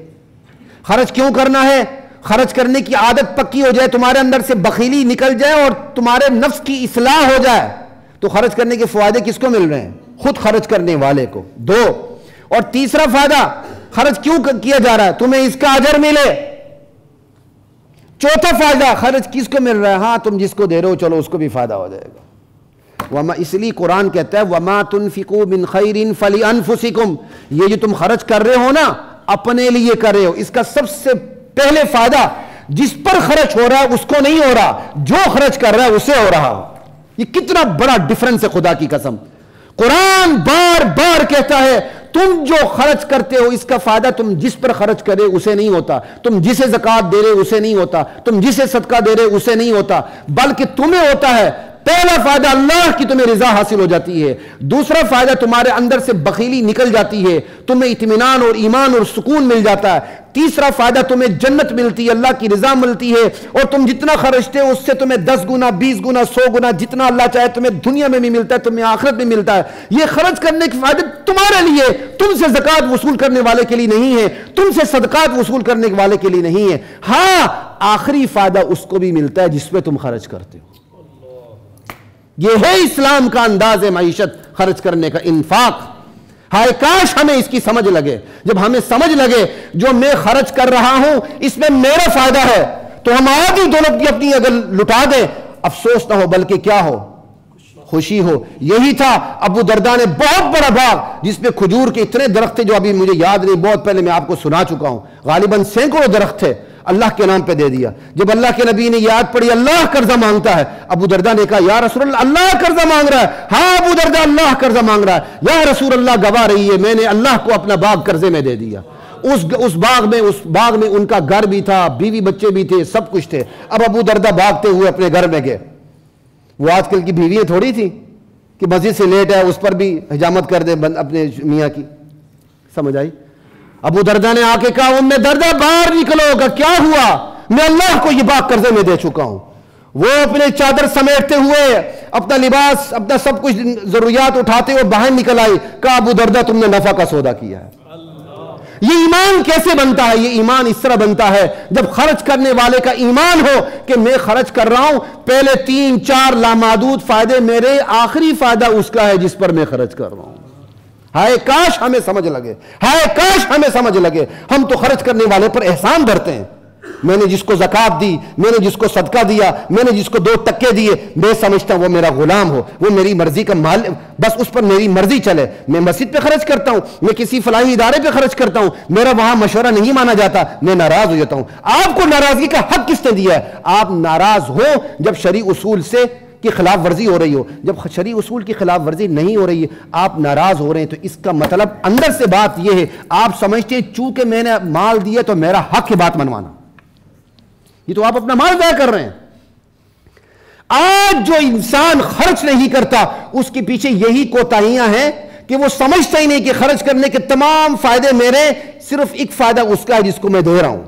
خرچ کیوں کرنا ہے؟ خرچ کرنے کی عادت پکی ہو جائے، تمہارے اندر سے بخیلی نکل جائے اور تمہارے نفس کی اصلاح ہو جائے. تو خرچ کرنے کے فائدے کس کو مل رہے ہیں؟ خود خرچ کرنے والے کو. دو، اور تیسرا فائدہ، خرچ کیوں کیا جا رہا ہے؟ تمہیں اس کا اجر ملے. چوتھا فائدہ، خرچ کس کو مل رہا ہے؟ ہاں تم جس کو دے رہے ہو چلو اس کو بھی فائدہ ہو جائے گا. اس لیے قرآن کہتا ہے وَمَا تُنْفِقُوا مِنْ خَيْرٍ فَلِأَنفُسِكُمْ، یہ جو تم خرچ کر رہے ہو نا اپنے لیے کر رہے ہو. اس کا سب سے پہلے فائدہ جس پر خرچ ہو رہا ہے اس کو نہیں ہو رہا، جو خرچ کر رہا ہے اسے ہو رہا. یہ کتنا بڑا ڈیفرنس ہے، خدا کی قسم. قرآن بار بار کہتا ہے تم جو خرچ کرتے ہو اس کا فائدہ تم جس پر خرچ کرے اسے نہیں ہوتا، تم جسے زکوٰۃ دے رہے اسے نہیں ہوتا، تم جسے صدقہ دے رہے اسے نہیں ہوتا، بلکہ تمہیں ہوتا ہے پہلا فائدہ اللہ کی تمہیں رضا حاصل ہو جاتی ہے، دوسرا فائدہ تمہارے اندر سے بخیلی نکل جاتی ہے، تمہیں اطمینان اور ایمان اور سکون مل جاتا ہے، تیسرا فائدہ تمہیں جنت ملتی ہے، اللہ کی رضا ملتی ہے، اور تم جتنا خرچتے ہو اس سے تمہیں 10 گنا 20 گنا 100 گنا جتنا اللہ چاہے تمہیں دنیا میں بھی ملتا ہے، تمہیں آخرت میں ملتا ہے۔ یہ خرچ کرنے کے فائدے تمہارے لیے، تم سے زکوٰۃ وصول کرنے والے کے لیے نہیں ہے، تم سے صدقات وصول کرنے والے کے لیے نہیں ہے۔ ہاں آخری فائدہ اس کو بھی ملتا ہے جس پہ تم خرچ کرتے ہو۔ یہ ہے اسلام کا انداز معیشت خرچ کرنے کا، انفاق۔ ہائے کاش ہمیں اس کی سمجھ لگے۔ جب ہمیں سمجھ لگے جو میں خرچ کر رہا ہوں اس میں میرا فائدہ ہے تو ہم آدھی دولت کی اپنی اگر لٹا دیں، افسوس نہ ہو بلکہ کیا ہو، خوشی ہو۔ یہی تھا ابو درداء نے بہت بڑا باغ جس پہ کھجور کے اتنے درخت تھے جو ابھی مجھے یاد نہیں، بہت پہلے میں آپ کو سنا چکا ہوں، غالباً سینکڑوں درخت تھے، اللہ کے نام پہ دے دیا۔ جب اللہ کے نبی نے یاد پڑی اللہ قرضہ مانگتا ہے، ابو درداء نے کہا یا رسول اللہ اللہ قرضہ مانگ رہا ہے۔ ہاں ابو درداء اللہ قرضہ مانگ رہا ہے، یا رسول اللہ گواہ رہی ہے میں نے اللہ کو اپنا باغ قرضے میں دے دیا۔ اس باغ میں ان کا گھر بھی تھا، بیوی بچے بھی تھے، سب کچھ تھے۔ اب ابو درداء بھاگتے ہوئے اپنے گھر میں گئے۔ وہ آج کل کی بیویاں تھوڑی تھی کہ مسجد سے لیٹ ہے اس پر بھی حجامت کر دے اپنے میاں کی، سمجھ آئی؟ ابو درداء نے آ کے کہا ام درداء باہر نکلو، کہ کیا ہوا؟ میں اللہ کو یہ باغ قرضے میں دے چکا ہوں۔ وہ اپنے چادر سمیٹتے ہوئے اپنا لباس اپنا سب کچھ ضروریات اٹھاتے ہوئے باہر نکل آئی۔ کہا ابو درداء تم نے نفع کا سودا کیا ہے۔ یہ ایمان کیسے بنتا ہے؟ یہ ایمان اس طرح بنتا ہے جب خرچ کرنے والے کا ایمان ہو کہ میں خرچ کر رہا ہوں، پہلے 3-4 لامحدود فائدے میرے، آخری فائدہ اس کا ہے جس پر میں خرچ کر رہا ہوں۔ ہائے کاش ہمیں سمجھ لگے، ہائے کاش ہمیں سمجھ لگے۔ ہم تو خرچ کرنے والے پر احسان بھرتے ہیں، میں نے جس کو زکوٰۃ دی، میں نے جس کو صدقہ دیا، میں نے جس کو 2 ٹکے دیے، میں سمجھتا ہوں وہ میرا غلام ہو، وہ میری مرضی کا مال، بس اس پر میری مرضی چلے۔ میں مسجد پہ خرچ کرتا ہوں، میں کسی فلاحی ادارے پہ خرچ کرتا ہوں، میرا وہاں مشورہ نہیں مانا جاتا، میں ناراض ہو جاتا ہوں۔ آپ کو ناراضگی کا حق کس نے دیا ہے؟ آپ ناراض ہو جب شرعی اصول سے کی خلاف ورزی ہو رہی ہو، جب شرعی اصول کی خلاف ورزی نہیں ہو رہی ہے آپ ناراض ہو رہے ہیں، تو اس کا مطلب اندر سے بات یہ ہے آپ سمجھتے ہیں چونکہ میں نے مال دیا تو میرا حق ہے بات منوانا۔ یہ تو آپ اپنا مال ضائع کر رہے ہیں۔ آج جو انسان خرچ نہیں کرتا اس کے پیچھے یہی کوتاہیاں ہیں کہ وہ سمجھتا ہی نہیں کہ خرچ کرنے کے تمام فائدے میرے، صرف ایک فائدہ اس کا ہے جس کو میں دے رہا ہوں،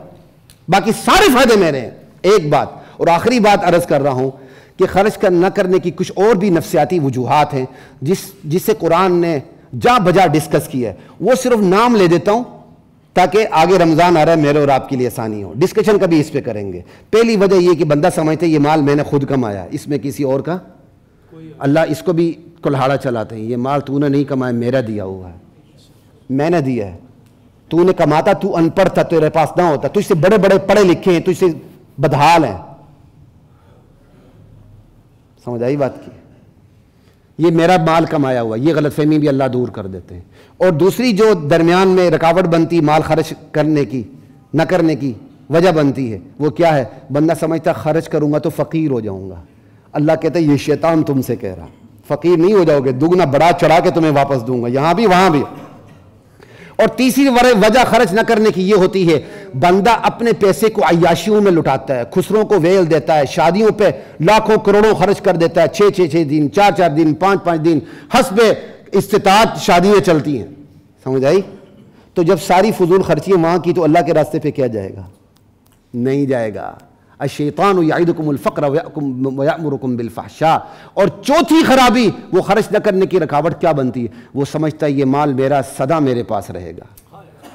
باقی سارے فائدے میرے ہیں۔ ایک بات اور آخری بات عرض کر رہا ہوں کہ خرچ نہ کرنے کی کچھ اور بھی نفسیاتی وجوہات ہیں جس سے قرآن نے جا بجا ڈسکس کیا ہے، وہ صرف نام لے دیتا ہوں تاکہ آگے رمضان آ رہا ہے میرے اور آپ کے لیے آسانی ہو، ڈسکشن کبھی اس پہ کریں گے۔ پہلی وجہ یہ کہ بندہ سمجھتے یہ مال میں نے خود کمایا، اس میں کسی اور کا، اللہ اس کو بھی کلہاڑا چلاتے ہیں، یہ مال تو نے نہیں کمایا، میرا دیا ہوا ہے، میں نے دیا ہے، تو نے کماتا، تو ان پڑھ تھا، تیرے پاس نہ ہوتا، تجھ سے بڑے بڑے پڑھے لکھے ہیں، تجھ سے بدحال ہیں۔ سمجھ آئی بات کی؟ یہ میرا مال کمایا ہوا، یہ غلط فہمی بھی اللہ دور کر دیتے ہیں۔ اور دوسری جو درمیان میں رکاوٹ بنتی مال خرچ کرنے کی نہ کرنے کی وجہ بنتی ہے وہ کیا ہے؟ بندہ سمجھتا خرچ کروں گا تو فقیر ہو جاؤں گا۔ اللہ کہتا ہے یہ شیطان تم سے کہہ رہا، فقیر نہیں ہو جاؤ گے، دگنا بڑا چڑھا کے تمہیں واپس دوں گا، یہاں بھی وہاں بھی۔ اور تیسری وجہ خرچ نہ کرنے کی یہ ہوتی ہے بندہ اپنے پیسے کو عیاشیوں میں لٹاتا ہے، خسروں کو ویل دیتا ہے، شادیوں پہ لاکھوں کروڑوں خرچ کر دیتا ہے، 6 دن 4 دن 5 دن حسب استطاعت شادیاں چلتی ہیں۔ سمجھ آئی؟ تو جب ساری فضول خرچیاں وہاں کی تو اللہ کے راستے پہ کیا جائے گا؟ نہیں جائے گا۔ الشیطان یعدکم الفقر ویأمرکم بالفحشاء۔ اور چوتھی خرابی وہ خرچ نہ کرنے کی رکاوٹ کیا بنتی ہے؟ وہ سمجھتا ہے یہ مال میرا سدا میرے پاس رہے گا۔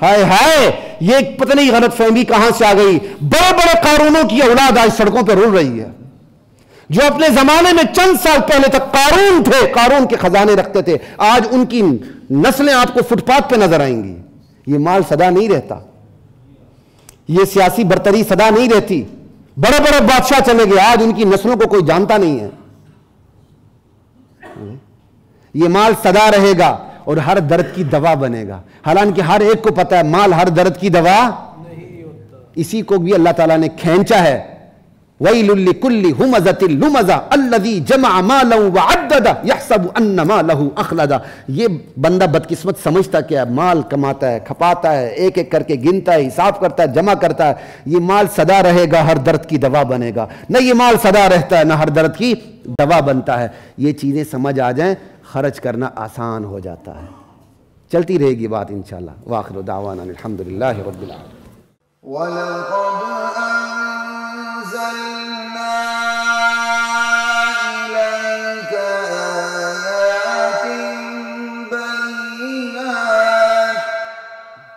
ہائے ہائے، یہ پتہ نہیں غلط فہمی کہاں سے آ گئی۔ بڑے بڑے قارونوں کی اولاد آج سڑکوں پہ رول رہی ہے، جو اپنے زمانے میں چند سال پہلے تک قارون تھے، قارون کے خزانے رکھتے تھے، آج ان کی نسلیں آپ کو فٹ پاتھ پہ نظر آئیں گی۔ یہ مال سدا نہیں رہتا، یہ سیاسی برتری سدا نہیں رہتی۔ بڑے بڑے بادشاہ چلے گئے، آج ان کی نسلوں کو کوئی جانتا نہیں ہے۔ یہ مال سدا رہے گا اور ہر درد کی دوا بنے گا، حالانکہ ہر ایک کو پتا ہے مال ہر درد کی دوا نہیں ہوتا۔ اسی کو بھی اللہ تعالیٰ نے کھینچا ہے، وَيْلٌ لِكُلِّ هُمَزَةٍ لُمَزَةٍ الَّذِي جَمَعَ مَالًا وَعَدَّدَهُ يَحْسَبُ أَنَّ مَالَهُ أَخْلَدَهُ۔ یہ بندہ بدقسمت سمجھتا کیا ہے؟ مال کماتا ہے، کھپاتا ہے، ایک ایک کر کے گنتا ہے، حساب کرتا ہے، جمع کرتا ہے۔ یہ مال سدا رہے گا، ہر درد کی دوا بنے گا۔ نہ یہ مال سدا رہتا ہے، نہ ہر درد کی دوا بنتا ہے. یہ چیزیں سمجھ آ جائیں خرچ کرنا آسان ہو جاتا ہے. چلتی رہے گی بات انشاءاللہ. وآخر دعوانا الحمدللہ رب العالمین. وَلَقَدْ أَنزَلْنَا